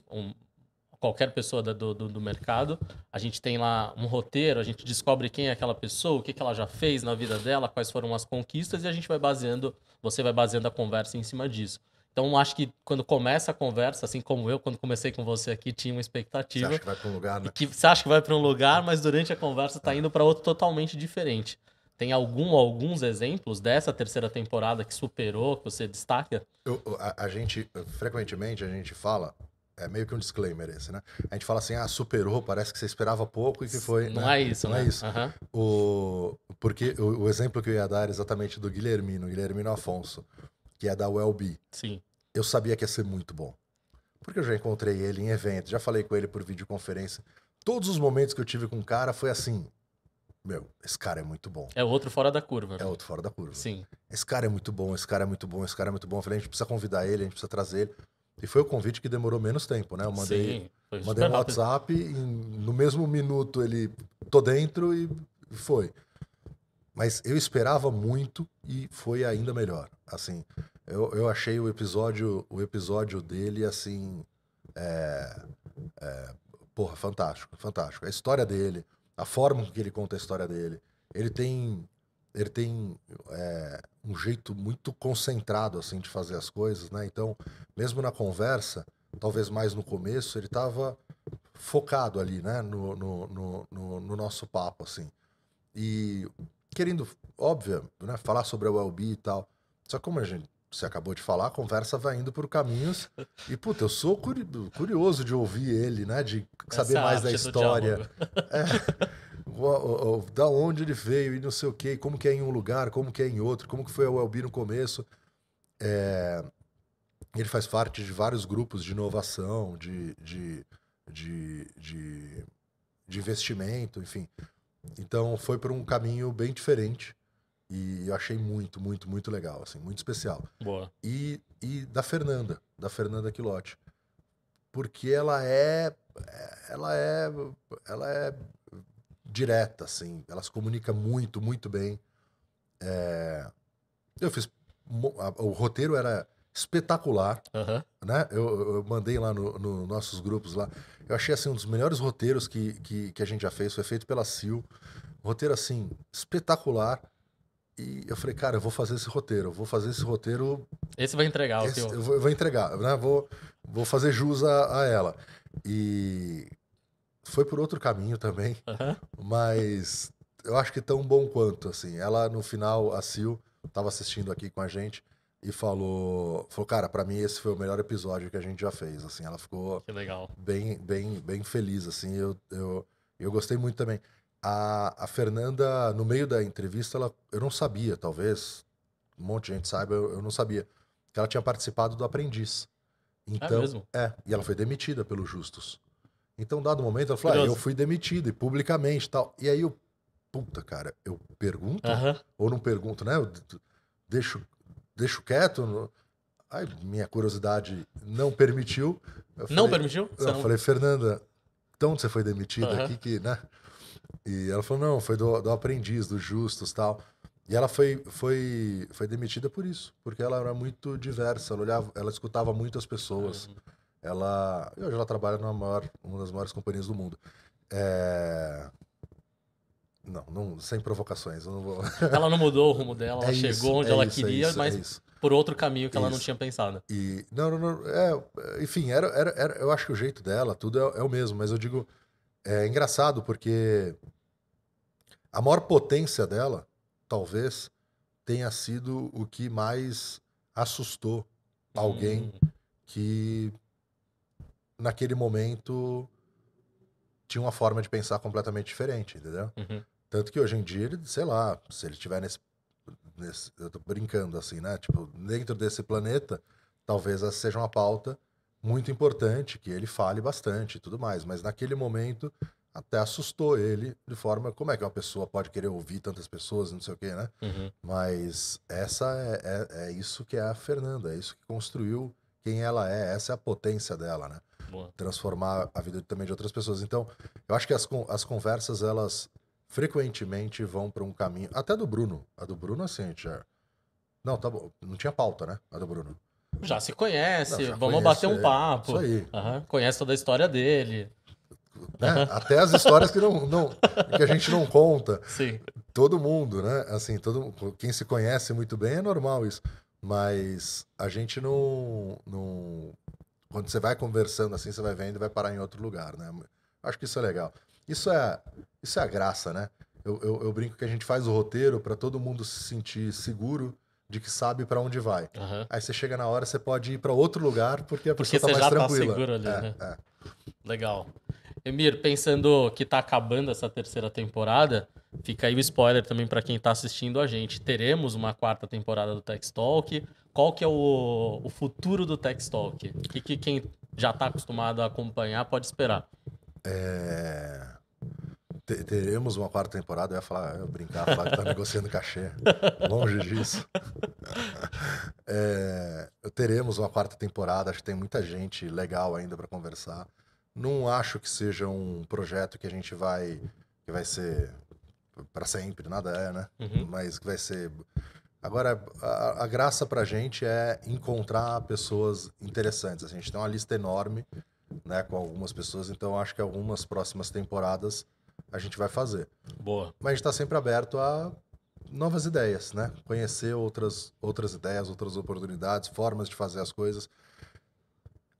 qualquer pessoa do mercado, a gente tem lá um roteiro, a gente descobre quem é aquela pessoa, o que ela já fez na vida dela, quais foram as conquistas, e a gente vai baseando, você vai baseando a conversa em cima disso. Então, acho que quando começa a conversa, assim como eu, quando comecei com você aqui, tinha uma Você expectativa. acha que vai para um lugar, né? Que você acha que vai para um lugar, mas durante a conversa tá indo para outro totalmente diferente. Tem alguns exemplos dessa terceira temporada que superou, que você destaca? A gente, frequentemente, a gente fala, é meio que um disclaimer esse, né? A gente fala assim, superou, parece que você esperava pouco e que foi, Não né? é isso, Não né? é isso. Porque o exemplo que eu ia dar era exatamente do Guilhermino Afonso, que é da Wellbe. Sim. Eu sabia que ia ser muito bom. Porque eu já encontrei ele em evento, já falei com ele por videoconferência. Todos os momentos que eu tive com o cara foi assim, meu, esse cara é muito bom. É outro fora da curva. É outro fora da curva. Sim. Esse cara é muito bom, esse cara é muito bom, esse cara é muito bom. Eu falei, a gente precisa convidar ele, a gente precisa trazer ele. E foi o convite que demorou menos tempo, né? Eu mandei um WhatsApp, no mesmo minuto ele, tô dentro e foi. Mas eu esperava muito e foi ainda melhor. Assim, eu achei o episódio dele, assim, porra, fantástico, fantástico. A história dele, a forma com que ele conta a história dele. Ele tem um jeito muito concentrado, assim, de fazer as coisas, né? Então, mesmo na conversa, talvez mais no começo, ele estava focado ali, né? No nosso papo, assim. E querendo, óbvio, né? Falar sobre a Wellbe e tal. Só que como você acabou de falar, a conversa vai indo por caminhos. E, puta, eu sou curioso de ouvir ele, né? De saber mais da história. Da onde ele veio e não sei o quê, como que é em um lugar, como que é em outro, como que foi a Wellbe no começo. Ele faz parte de vários grupos de inovação, de investimento, enfim. Então foi por um caminho bem diferente e eu achei muito, muito, muito legal, assim, muito especial. Boa. E da Fernanda Quilotti, porque ela é direta, assim, ela se comunica muito, muito bem. Eu fiz, o roteiro era espetacular, Aham. né? Eu mandei lá no nossos grupos lá. Eu achei assim um dos melhores roteiros que a gente já fez, foi feito pela Sil. Roteiro assim espetacular. E eu falei, cara, eu vou fazer esse roteiro, Esse vai entregar o que eu... eu vou entregar, né? Vou fazer jus a ela. E foi por outro caminho também, Aham. mas eu acho que tão bom quanto, assim. Ela, no final, a Sil, tava assistindo aqui com a gente e falou, cara, pra mim esse foi o melhor episódio que a gente já fez, assim. Ela ficou Que legal. bem, bem, bem feliz, assim. Eu gostei muito também. A Fernanda, no meio da entrevista, eu não sabia, talvez, um monte de gente saiba, eu não sabia, que ela tinha participado do Aprendiz. É Então, mesmo. e ela foi demitida pelo Justus. Então, dado momento, ela falou, eu Curioso. fui demitida, e publicamente e tal. E aí eu, puta, cara, eu pergunto Aham. ou não pergunto, né? Eu deixo, deixo quieto. Aí minha curiosidade não permitiu. Não permitiu? Você Eu não... falei, Fernanda, então você foi demitida Aham. aqui, que, né? E ela falou, não, foi do Aprendiz, do Justus e tal. E ela foi demitida por isso, porque ela era muito diversa, ela escutava muitas pessoas. Caramba. Hoje ela trabalha uma das maiores companhias do mundo. É, não, sem provocações, eu não vou. Ela não mudou o rumo dela, ela chegou onde ela queria, É mas isso. por outro caminho que ela não Isso. tinha pensado. E não, enfim, eu acho que o jeito dela, tudo é o mesmo, mas eu digo, é engraçado porque a maior potência dela, talvez, tenha sido o que mais assustou alguém Hum. que naquele momento tinha uma forma de pensar completamente diferente, entendeu? Uhum. Tanto que hoje em dia, ele, sei lá, se ele estiver eu tô brincando assim, né? Tipo, dentro desse planeta, talvez essa seja uma pauta muito importante, que ele fale bastante e tudo mais. Mas naquele momento, até assustou ele de forma, como é que uma pessoa pode querer ouvir tantas pessoas, não sei o quê, né? Uhum. Mas essa é isso que é a Fernanda, é isso que construiu quem ela é, essa é a potência dela, né? Boa. Transformar a vida também de outras pessoas. Então, eu acho que as conversas, elas frequentemente vão para um caminho. Até do Bruno. A do Bruno, assim, a gente já. Não, tá bom. Não tinha pauta, né? A do Bruno. Já se Não, conhece, já vamos bater conheço um ele. Isso papo. aí. Aham. Conhece toda a história dele. Né? Até as histórias que a gente não conta. Sim. Todo mundo, né? Assim, quem se conhece muito bem é normal isso. Mas a gente não. Quando você vai conversando assim, você vai vendo e vai parar em outro lugar, né? Acho que isso é legal. Isso é a graça, né? Eu brinco que a gente faz o roteiro para todo mundo se sentir seguro de que sabe para onde vai. Aham. Aí você chega na hora, você pode ir para outro lugar porque a Porque pessoa tá você mais já tá tranquila. seguro ali, né? Legal. Emir, pensando que tá acabando essa terceira temporada, fica aí o spoiler também para quem tá assistindo a gente. Teremos uma quarta temporada do Tex Talk. Qual que é o futuro do Tex Talk? O que quem já tá acostumado a acompanhar pode esperar? Teremos uma quarta temporada, eu ia falar que tá negociando cachê. Longe disso. Teremos uma quarta temporada, acho que tem muita gente legal ainda para conversar. Não acho que seja um projeto que a gente que vai ser para sempre, nada é, né? Uhum. Mas que vai ser. Agora, a graça pra gente é encontrar pessoas interessantes. A gente tem uma lista enorme, né, com algumas pessoas, então acho que algumas próximas temporadas a gente vai fazer. Boa. Mas a gente está sempre aberto a novas ideias, né? Conhecer outras ideias, outras oportunidades, formas de fazer as coisas.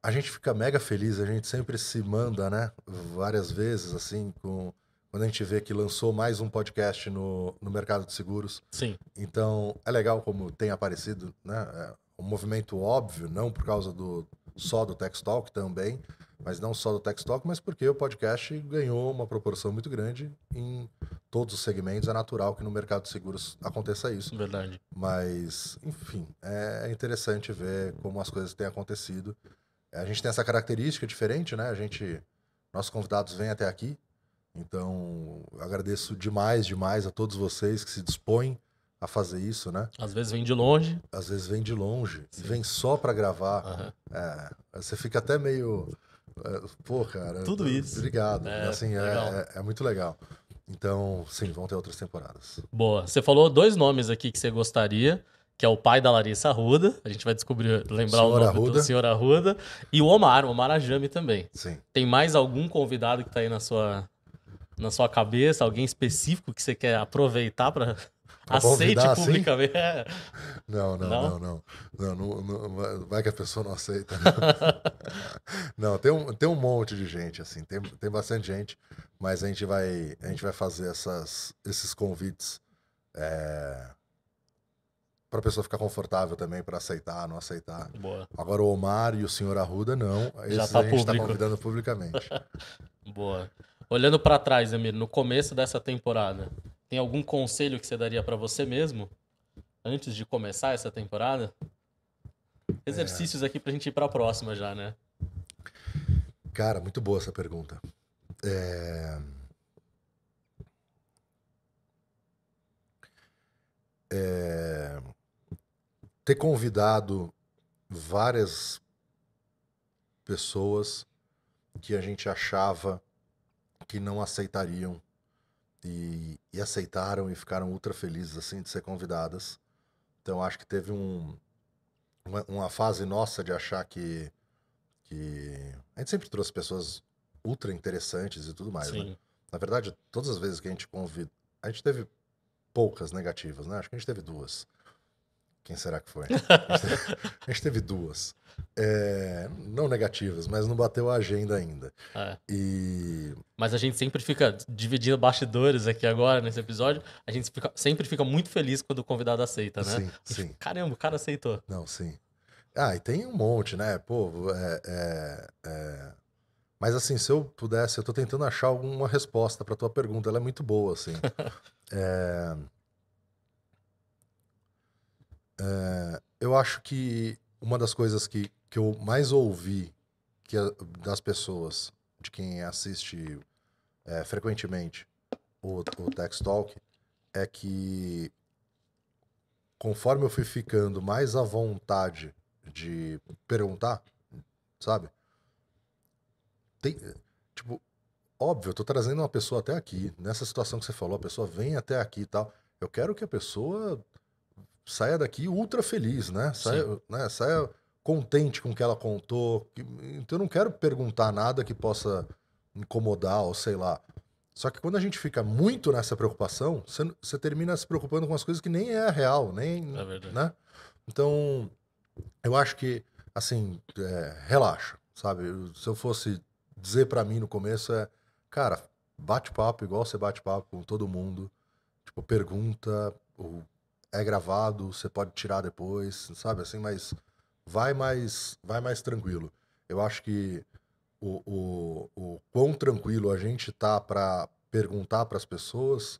A gente fica mega feliz, a gente sempre se manda, né? Várias vezes, assim, quando a gente vê que lançou mais um podcast no mercado de seguros. Sim. Então, é legal como tem aparecido, né? Um movimento óbvio, não por causa só do Tex Talk também, mas não só do Tex Talk, mas porque o podcast ganhou uma proporção muito grande em todos os segmentos. É natural que no mercado de seguros aconteça isso. Verdade. Mas, enfim, é interessante ver como as coisas têm acontecido. A gente tem essa característica diferente, né? Nossos convidados vêm até aqui, Então, eu agradeço demais, demais a todos vocês que se dispõem a fazer isso, né? Às vezes vem de longe. Às vezes vem de longe, Sim. vem só para gravar. Aham. Você fica até meio... Pô, cara, Tudo isso. obrigado. É, Assim, legal. é muito legal. Então, sim, vão ter outras temporadas. Boa. Você falou dois nomes aqui que você gostaria, que é o pai da Larissa Arruda. A gente vai descobrir, lembrar o Senhor nome do Arruda. senhor Arruda. E o Omar Ajami também. Sim. Tem mais algum convidado que tá aí na sua cabeça? Alguém específico que você quer aproveitar para aceite convidar, assim? publicamente? Não. Não? Não, vai que a pessoa não aceita. Não, tem um monte de gente, assim, tem bastante gente, mas a gente vai fazer esses convites para a pessoa ficar confortável também para aceitar, não aceitar. Boa. Agora o Omar e o senhor Arruda, não. Já Esses tá a gente está público. convidando publicamente. Boa. Olhando para trás, Emir, no começo dessa temporada, tem algum conselho que você daria para você mesmo antes de começar essa temporada? Exercícios aqui pra gente ir pra próxima já, né? Cara, muito boa essa pergunta. Ter convidado várias pessoas que a gente achava que não aceitariam e aceitaram e ficaram ultra felizes assim de ser convidadas. Então acho que teve uma fase nossa de achar que a gente sempre trouxe pessoas ultra interessantes e tudo mais, né? Sim. Na verdade, todas as vezes que a gente convida, a gente teve poucas negativas, né? Acho que a gente teve duas. Quem será que foi? A gente teve duas. Não negativas, mas não bateu a agenda ainda. É. E Mas a gente sempre fica dividindo bastidores aqui agora, nesse episódio. A gente sempre fica muito feliz quando o convidado aceita, né? sim, sim. Caramba, o cara aceitou. Não, sim. E tem um monte, né? Pô, mas assim, se eu pudesse, eu tô tentando achar alguma resposta pra tua pergunta. Ela é muito boa, assim. Eu acho que uma das coisas que eu mais ouvi das pessoas, de quem assiste frequentemente o Text Talk, é que conforme eu fui ficando mais à vontade de perguntar, sabe? Tipo, óbvio, eu tô trazendo uma pessoa até aqui, nessa situação que você falou, a pessoa vem até aqui e tal. Eu quero que a pessoa saia daqui ultra feliz, né? Saia contente com o que ela contou. Então eu não quero perguntar nada que possa incomodar ou sei lá. Só que quando a gente fica muito nessa preocupação, você termina se preocupando com as coisas que nem é real, nem, É verdade. né? Então, eu acho que, assim, relaxa, sabe? Se eu fosse dizer pra mim no começo cara, bate papo igual você bate papo com todo mundo. Tipo, pergunta, é gravado, você pode tirar depois, sabe? Assim, mas vai mais tranquilo. Eu acho que o quão tranquilo a gente tá pra perguntar pras pessoas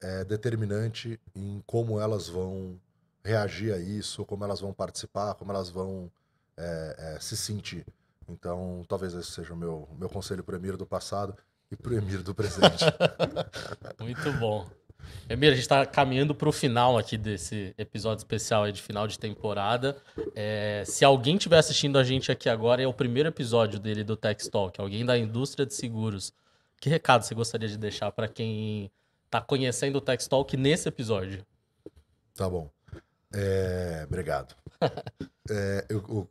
é determinante em como elas vão reagir a isso, como elas vão participar, como elas vão se sentir. Então, talvez esse seja o meu conselho pro Emir do passado e pro Emir do presente. Muito bom. Emir, a gente tá caminhando pro final aqui desse episódio especial aí de final de temporada. Se alguém estiver assistindo a gente aqui agora, é o primeiro episódio dele do Text Talk, alguém da indústria de seguros. Que recado você gostaria de deixar para quem tá conhecendo o Text Talk nesse episódio? Tá bom. Obrigado.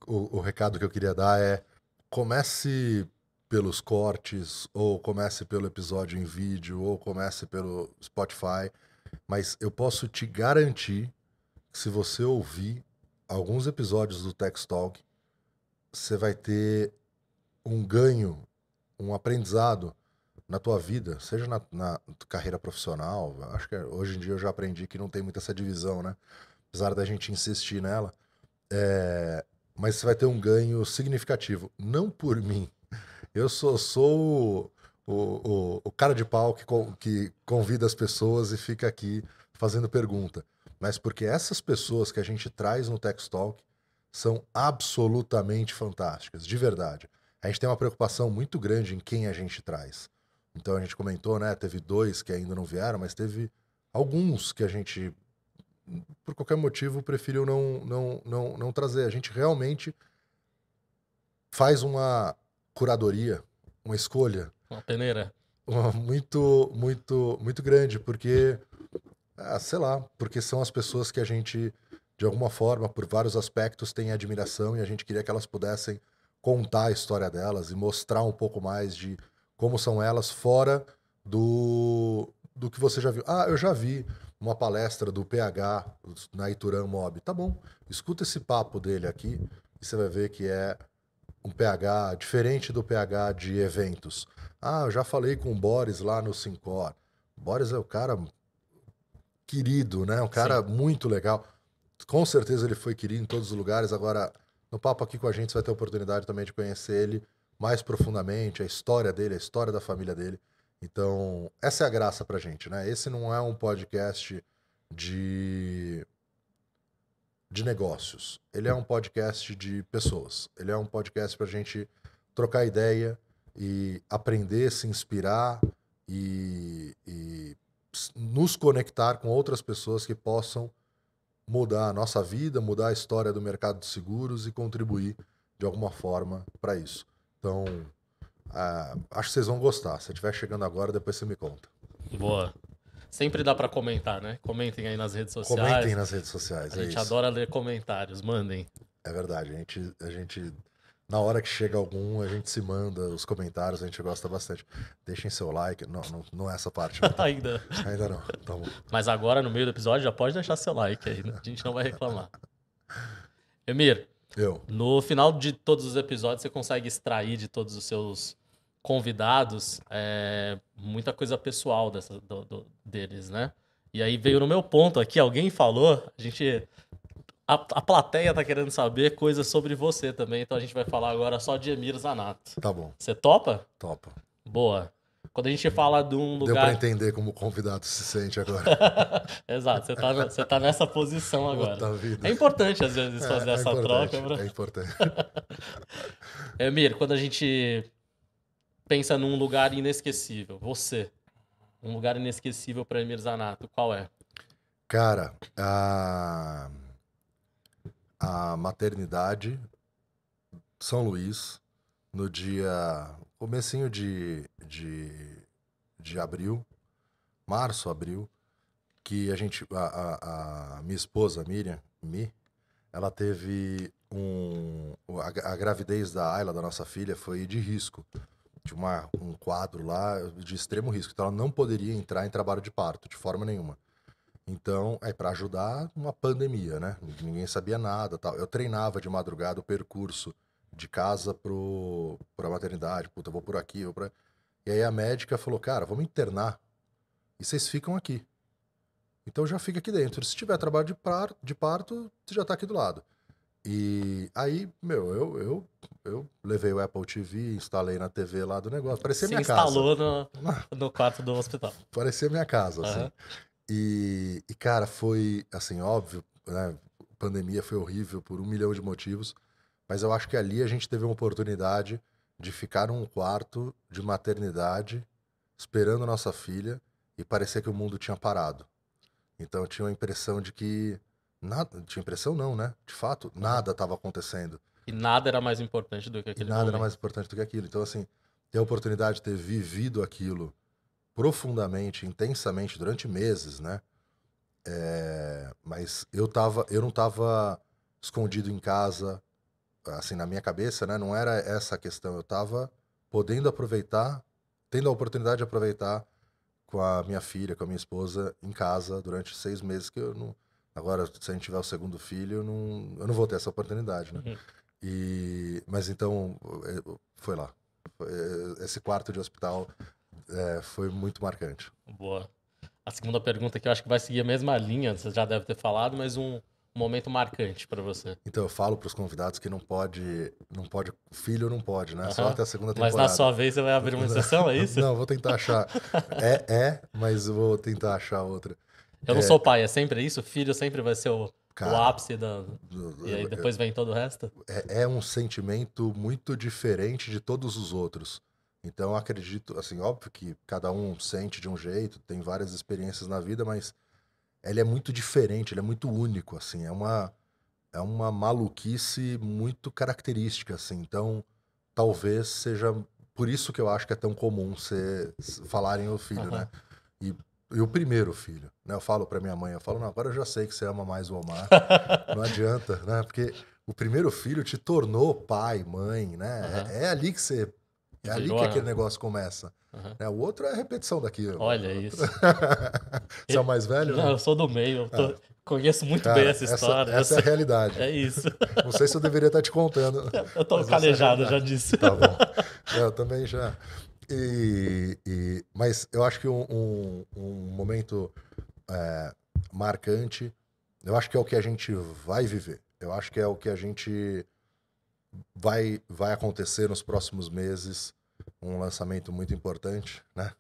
O recado que eu queria dar comece pelos cortes, ou comece pelo episódio em vídeo, ou comece pelo Spotify, mas eu posso te garantir que se você ouvir alguns episódios do Text Talk, você vai ter um ganho, um aprendizado na tua vida, seja na carreira profissional. Acho que hoje em dia eu já aprendi que não tem muito essa divisão, né? Apesar da gente insistir nela. Mas você vai ter um ganho significativo. Não por mim. Eu sou o cara de pau que convida as pessoas e fica aqui fazendo pergunta. Mas porque essas pessoas que a gente traz no Text Talk são absolutamente fantásticas, de verdade. A gente tem uma preocupação muito grande em quem a gente traz. Então a gente comentou, né? Teve 2 que ainda não vieram, mas teve alguns que a gente, por qualquer motivo, preferiu não trazer. A gente realmente faz uma curadoria, uma escolha Uma peneira. muito grande, porque, sei lá, porque são as pessoas que a gente, de alguma forma, por vários aspectos, tem admiração e a gente queria que elas pudessem contar a história delas e mostrar um pouco mais de como são elas fora do que você já viu. Ah, eu já vi uma palestra do PH na Ituran Mob. Tá bom, escuta esse papo dele aqui e você vai ver que é um PH diferente do PH de eventos. Ah, eu já falei com o Boris lá no Sincor. Boris é o cara querido, né? Um cara Sim. muito legal. Com certeza ele foi querido em todos os lugares. Agora, no papo aqui com a gente, você vai ter a oportunidade também de conhecer ele mais profundamente, a história dele, a história da família dele. Então, essa é a graça pra gente, né? Esse não é um podcast de de negócios. Ele é um podcast de pessoas. Ele é um podcast para a gente trocar ideia e aprender, se inspirar e nos conectar com outras pessoas que possam mudar a nossa vida, mudar a história do mercado de seguros e contribuir de alguma forma para isso. Então, acho que vocês vão gostar. Se estiver chegando agora, depois você me conta. Boa. Sempre dá pra comentar, né? Comentem aí nas redes Comentem sociais. nas redes sociais, A é gente isso. adora ler comentários, mandem. É verdade, a gente, na hora que chega algum, a gente se manda os comentários, a gente gosta bastante. Deixem seu like, não é essa parte, não, tá? Ainda. Ainda não, tá bom. Mas agora, no meio do episódio, já pode deixar seu like aí, né? A gente não vai reclamar. Emir, Eu, no final de todos os episódios, você consegue extrair de todos os seus convidados muita coisa pessoal deles, né? E aí veio no meu ponto aqui, alguém falou, a plateia tá querendo saber coisas sobre você também, então a gente vai falar agora só de Emir Zanato. tá bom, Você topa? topa. Boa. Quando a gente fala de um Deu pra lugar. entender como o convidado se sente agora. Exato, você tá nessa posição agora. Puta vida. É importante, às vezes, fazer É essa troca. importante, é importante. Emir, quando a gente pensa num lugar inesquecível, você, um lugar inesquecível para Emir Zanato, qual é? Cara, a maternidade São Luís, no dia comecinho de abril, março, abril, que a minha esposa, Miriam, ela teve a gravidez da Ayla, da nossa filha, foi de risco. Tinha um quadro lá de extremo risco. Então ela não poderia entrar em trabalho de parto, de forma nenhuma. Então, para ajudar uma pandemia, né? Ninguém sabia nada, tal. Eu treinava de madrugada o percurso de casa pra maternidade. Puta, eu vou por aqui, E aí a médica falou, cara, vamos internar e vocês ficam aqui. Então já fica aqui dentro. Se tiver trabalho de parto, você já tá aqui do lado. E aí, meu, eu levei o Apple TV, instalei na TV lá do negócio. Parecia Se minha casa. instalou no quarto do hospital. Parecia minha casa, assim. Aham. E, cara, foi, assim, óbvio, né? Pandemia foi horrível por 1 milhão de motivos. Mas eu acho que ali a gente teve uma oportunidade de ficar num quarto de maternidade, esperando nossa filha, e parecia que o mundo tinha parado. Então eu tinha a impressão de que nada, tinha impressão não, né? De fato, nada estava acontecendo. E nada era mais importante do que E aquele nada era momento. mais importante do que aquilo. Então, assim, ter a oportunidade de ter vivido aquilo profundamente, intensamente, durante meses, né? Mas eu não estava escondido em casa, assim, na minha cabeça, né? Não era essa a questão. Eu estava podendo aproveitar, tendo a oportunidade de aproveitar com a minha filha, com a minha esposa, em casa durante 6 meses que eu não. Agora, se a gente tiver o segundo filho, eu não vou ter essa oportunidade, né? Uhum. Mas então, foi lá. Esse quarto de hospital foi muito marcante. Boa. A segunda pergunta que eu acho que vai seguir a mesma linha, você já deve ter falado, mas um momento marcante para você. Então eu falo para os convidados que não pode, filho não pode, né? Só Aham. até a segunda Mas na temporada. sua vez você vai abrir uma exceção, é isso? Não, vou tentar achar. Mas eu vou tentar achar outra. Eu não sou pai, é sempre isso? Filho sempre vai ser o Cara, ápice da. E aí depois vem todo o resto? é um sentimento muito diferente de todos os outros. Então, eu acredito, assim, óbvio que cada um sente de um jeito, tem várias experiências na vida, mas ele é muito diferente, ele é muito único, assim, é uma maluquice muito característica, assim. Então, talvez seja por isso que eu acho que é tão comum falarem o filho, né? Aham. E, e o primeiro filho, né? Eu falo pra minha mãe, eu falo, não, agora eu já sei que você ama mais o Omar. Não adianta, né? Porque o primeiro filho te tornou pai, mãe, né? Aham. É ali que é ali Virou que aquele a... negócio começa. Aham. Né? O outro é a repetição daquilo. Olha isso. Você é o mais velho, Não, não? eu sou do meio, Ah, conheço muito bem cara, essa história. essa é a realidade. É isso. Não sei se eu deveria estar te contando, Eu tô mas essa é a calejado já realidade. disso. Tá bom. Eu também já. Mas eu acho que um momento marcante, eu acho que é o que a gente vai viver. Eu acho que é o que a gente vai acontecer nos próximos meses. Um lançamento muito importante, né?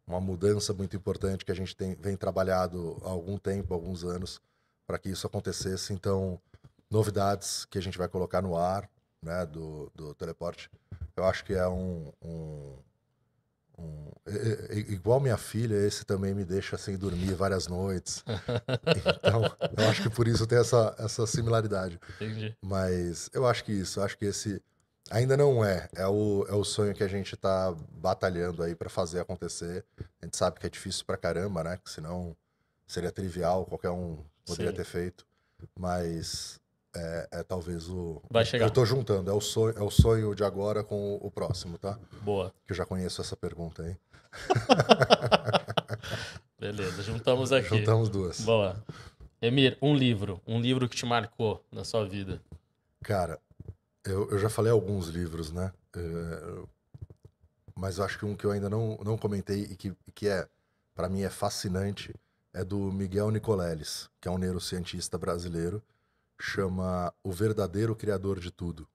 Uma mudança muito importante que a gente vem trabalhado há algum tempo, alguns anos, para que isso acontecesse. Então, novidades que a gente vai colocar no ar, né, do teleporte. Eu acho que é igual minha filha, esse também me deixa sem dormir várias noites. Então, eu acho que por isso tem essa similaridade. Entendi. Mas eu acho que isso, eu acho que esse ainda não é o sonho que a gente tá batalhando aí para fazer acontecer. A gente sabe que é difícil pra caramba, né? Que senão seria trivial, qualquer um poderia Sim. ter feito. Mas é talvez o. Vai Eu chegar. tô juntando, é o sonho de agora com o próximo, tá? Boa. Que eu já conheço essa pergunta aí. Beleza, juntamos aqui. Juntamos duas. Boa. Emir, um livro. Um livro que te marcou na sua vida. Cara, eu já falei alguns livros, né? Mas eu acho que um que eu ainda não comentei e que para mim é fascinante é do Miguel Nicoleles, que é um neurocientista brasileiro, chama O Verdadeiro Criador de Tudo.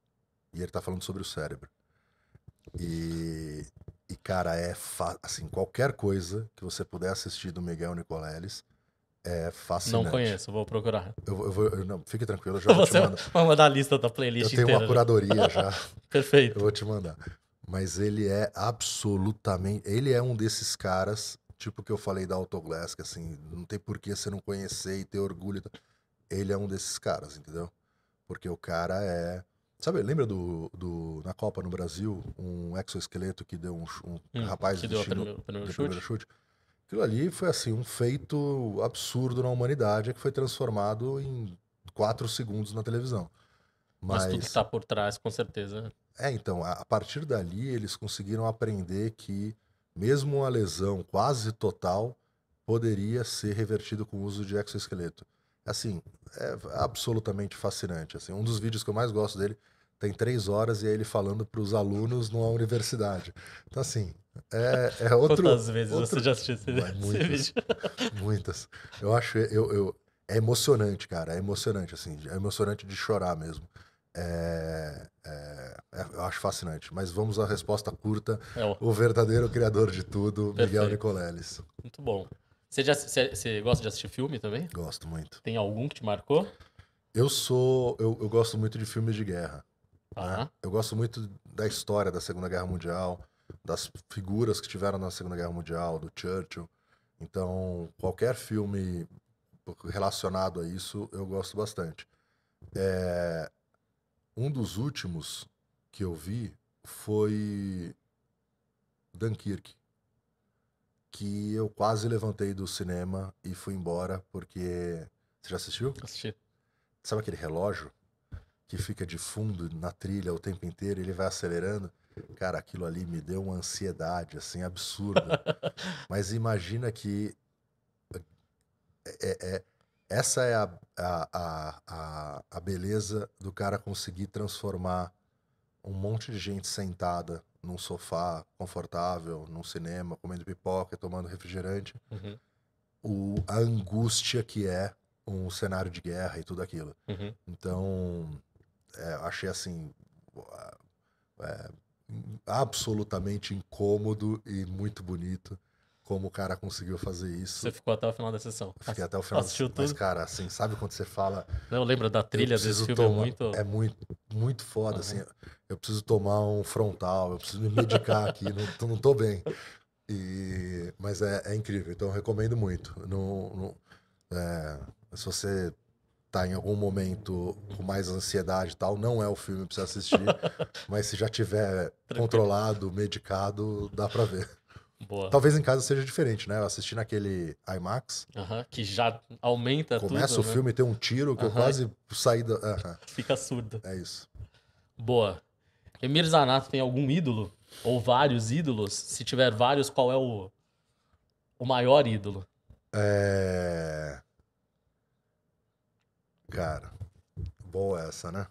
E ele tá falando sobre o cérebro. E, cara, assim, qualquer coisa que você puder assistir do Miguel Nicoleles é Não fascinante. conheço, vou procurar. Não, fique tranquilo, eu já vou te Você mandar. vai mandar a lista da Eu playlist tenho uma inteira já. curadoria já. Eu Perfeito. vou te mandar. Mas ele é absolutamente. Ele é um desses caras, tipo que eu falei da Autoglass, que assim, não tem por que você não conhecer e ter orgulho. Ele é um desses caras, entendeu? Porque o cara é. Sabe, lembra na Copa no Brasil, um exoesqueleto que deu um rapaz Que deu o vestindo primeiro do primeiro chute? chute? Aquilo ali foi assim, um feito absurdo na humanidade que foi transformado em 4 segundos na televisão. Mas tudo que Mas tá por trás, com certeza. então, a partir dali eles conseguiram aprender que mesmo uma lesão quase total poderia ser revertido com o uso de exoesqueleto. Assim, é absolutamente fascinante. Assim, um dos vídeos que eu mais gosto dele tem 3 horas e é ele falando para os alunos numa universidade. Então, assim, é Quantas vezes você outro... já assistiu esse Muitas, vídeo? muitas. Eu acho, é emocionante, cara, é emocionante, assim, é emocionante de chorar mesmo. Eu acho fascinante. Mas vamos à resposta curta. É, ó, O verdadeiro criador de tudo, Miguel perfeito. Nicoleles. Muito bom. Você gosta de assistir filme também? Gosto muito. Tem algum que te marcou? Eu gosto muito de filmes de guerra, né? Ah, Eu gosto muito da história da Segunda Guerra Mundial, das figuras que tiveram na Segunda Guerra Mundial, do Churchill. Então, qualquer filme relacionado a isso, eu gosto bastante. Um dos últimos que eu vi foi Dunkirk, que eu quase levantei do cinema e fui embora porque... Você já assistiu? assisti. Sabe aquele relógio que fica de fundo na trilha o tempo inteiro e ele vai acelerando? Cara, aquilo ali me deu uma ansiedade, assim, absurda. Mas imagina que essa é a beleza do cara conseguir transformar um monte de gente sentada num sofá confortável, num cinema, comendo pipoca, tomando refrigerante, Uhum, a angústia que é um cenário de guerra e tudo aquilo. uhum. Então, achei assim, é, absolutamente incômodo e muito bonito como o cara conseguiu fazer isso. Você ficou até o final da sessão. Fiquei até o final. Assistiu Mas, tudo? cara, assim, sabe quando você fala, Eu lembro da eu trilha desse preciso filme, é tomar. muito. É muito, muito foda, Aham. assim. eu preciso tomar um frontal, eu preciso me medicar aqui, não tô bem. Mas é incrível, então eu recomendo muito. Se você tá em algum momento com mais ansiedade e tal, não é o filme pra você assistir, mas se já tiver Tranquilo. controlado, medicado, dá pra ver. Boa. Talvez em casa seja diferente, né? Eu assisti naquele IMAX, Aham, que já aumenta começa o tudo, né? filme e tem um tiro que eu Aham, quase saí da. Aham, fica surdo. é isso. Boa. Emir Zanato tem algum ídolo? Ou vários ídolos? Se tiver vários, qual é o maior ídolo? É... Cara, boa essa, né?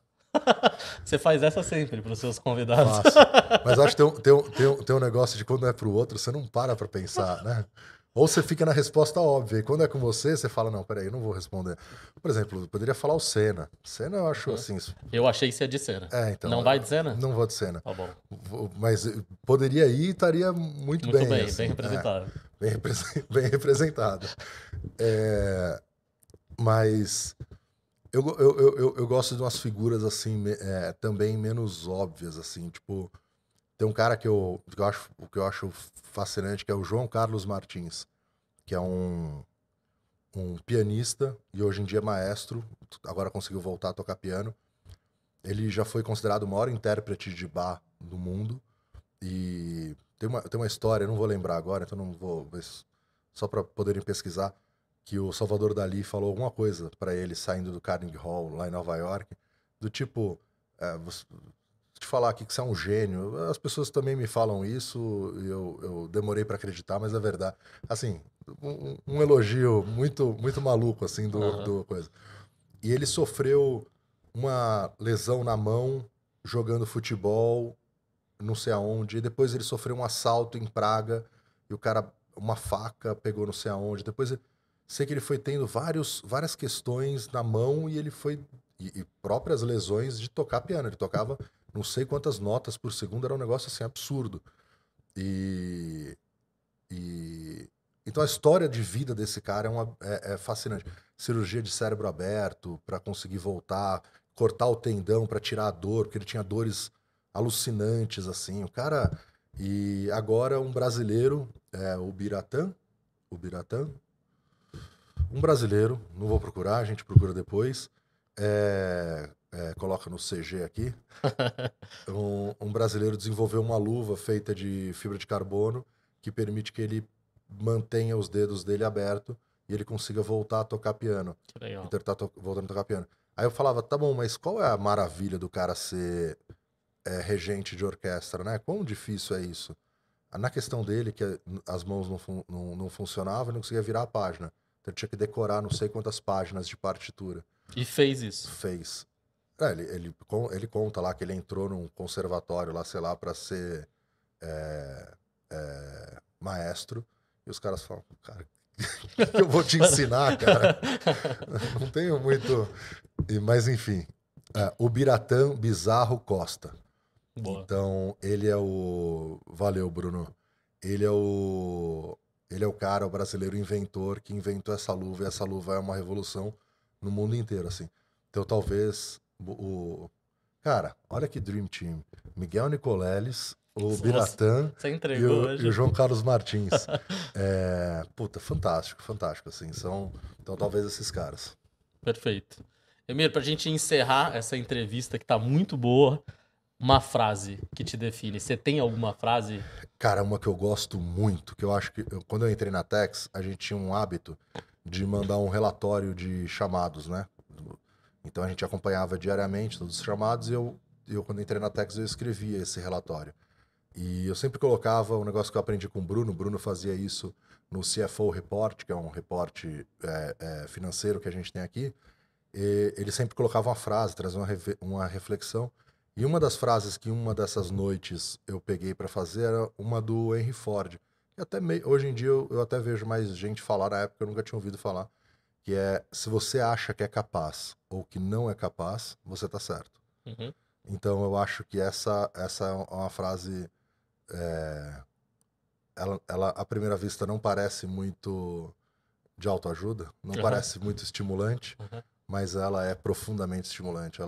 Você faz essa sempre para os seus convidados. Fácil. Mas acho que tem um negócio de quando é pro outro, você não para pra pensar, né? Ou você fica na resposta óbvia, e quando é com você, você fala, não, peraí, eu não vou responder. Por exemplo, eu poderia falar o Senna. Senna eu acho assim... Eu achei que você ia de cena. Então, Não vai de cena? não vou de Senna. Tá bom. Mas poderia ir e estaria muito Muito bem, bem, assim. bem representado. Bem representado. Mas eu gosto de umas figuras, assim, também menos óbvias, assim, tipo... Tem um cara que eu acho fascinante, que é o João Carlos Martins, que é um pianista e hoje em dia é maestro, agora conseguiu voltar a tocar piano. Ele já foi considerado o maior intérprete de Bach do mundo e tem uma história, eu não vou lembrar agora, então não vou, mas só para poderem pesquisar, que o Salvador Dalí falou alguma coisa para ele saindo do Carnegie Hall lá em Nova York, do tipo, te falar aqui que você é um gênio. As pessoas também me falam isso, e eu demorei para acreditar, mas é verdade. Assim, um elogio muito maluco, assim, Aham. do coisa. E ele sofreu uma lesão na mão jogando futebol, não sei aonde, e depois ele sofreu um assalto em Praga, e o cara, uma faca pegou não sei aonde. Depois, sei que ele foi tendo várias questões na mão, e ele foi... E próprias lesões de tocar piano. Ele tocava não sei quantas notas por segundo, era um negócio assim absurdo. E, e então a história de vida desse cara é fascinante. Cirurgia de cérebro aberto para conseguir voltar, cortar o tendão para tirar a dor, porque ele tinha dores alucinantes assim. O cara e agora um brasileiro, o Biratã, um brasileiro, não vou procurar, a gente procura depois. Coloca no CG aqui. Um brasileiro desenvolveu uma luva feita de fibra de carbono que permite que ele mantenha os dedos dele abertos e ele consiga voltar a tocar piano. Que legal. Então ele tá voltando a tocar piano. Aí eu falava, tá bom, mas qual é a maravilha do cara ser regente de orquestra, né? Quão difícil é isso? Na questão dele, que as mãos não funcionavam, ele não conseguia virar a página. Então ele tinha que decorar não sei quantas páginas de partitura. E fez isso. Fez. Ele conta lá que ele entrou num conservatório lá, sei lá, pra ser maestro. E os caras falam, cara, o que eu vou te ensinar, cara? Não tenho muito. Mas enfim, o Biratã Bizarro Costa. Boa. Então, ele é o. Valeu, Bruno. Ele é o. Ele é o cara, o brasileiro inventor que inventou essa luva, e essa luva é uma revolução no mundo inteiro, assim. Então, talvez Cara, olha que Dream Team. Miguel Nicoleles, o Biratã Você e entregou e hoje. o João Carlos Martins. Puta, fantástico, fantástico, assim. Então, talvez esses caras. Perfeito. Emir, pra gente encerrar essa entrevista que tá muito boa, uma frase que te define. Você tem alguma frase? Cara, uma que eu gosto muito, que eu acho que quando eu entrei na Tex, a gente tinha um hábito de mandar um relatório de chamados, né? Então a gente acompanhava diariamente todos os chamados e eu quando entrei na Tex, eu escrevia esse relatório. E eu sempre colocava um negócio que eu aprendi com o Bruno fazia isso no CFO Report, que é um reporte financeiro que a gente tem aqui. E ele sempre colocava uma frase, trazia uma reflexão. E uma das frases que uma dessas noites eu peguei para fazer era uma do Henry Ford. E hoje em dia eu até vejo mais gente falar, na época eu nunca tinha ouvido falar, que é: se você acha que é capaz ou que não é capaz, você tá certo. Uhum. Então eu acho que essa é uma frase. Ela, à primeira vista, não parece muito de autoajuda, não Uhum. parece muito estimulante, Uhum. mas ela é profundamente estimulante.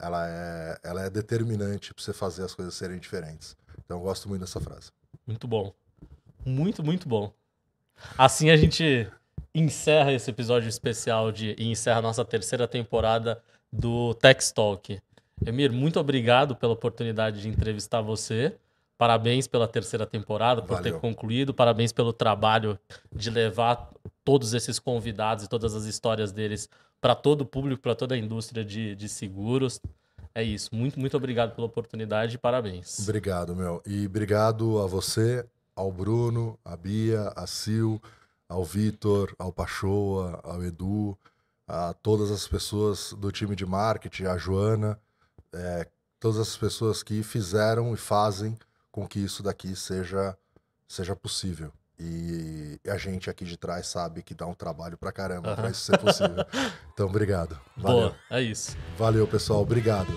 ela é determinante para você fazer as coisas serem diferentes. Então eu gosto muito dessa frase. Muito bom. Muito, muito bom. Assim a gente encerra esse episódio especial e encerra a nossa terceira temporada do Tech Talk. Emir, muito obrigado pela oportunidade de entrevistar você. Parabéns pela terceira temporada, por ter Valeu. concluído. Parabéns pelo trabalho de levar todos esses convidados e todas as histórias deles para todo o público, para toda a indústria de seguros. É isso. Muito, muito obrigado pela oportunidade e parabéns. Obrigado, meu. E obrigado a você, ao Bruno, a Bia, a Sil, ao Vitor, ao Pachoa, ao Edu, a todas as pessoas do time de marketing, a Joana, todas as pessoas que fizeram e fazem com que isso daqui seja possível. E a gente aqui de trás sabe que dá um trabalho pra caramba pra isso ser possível. Então, obrigado. Valeu. Boa, é isso. Valeu, pessoal. Obrigado.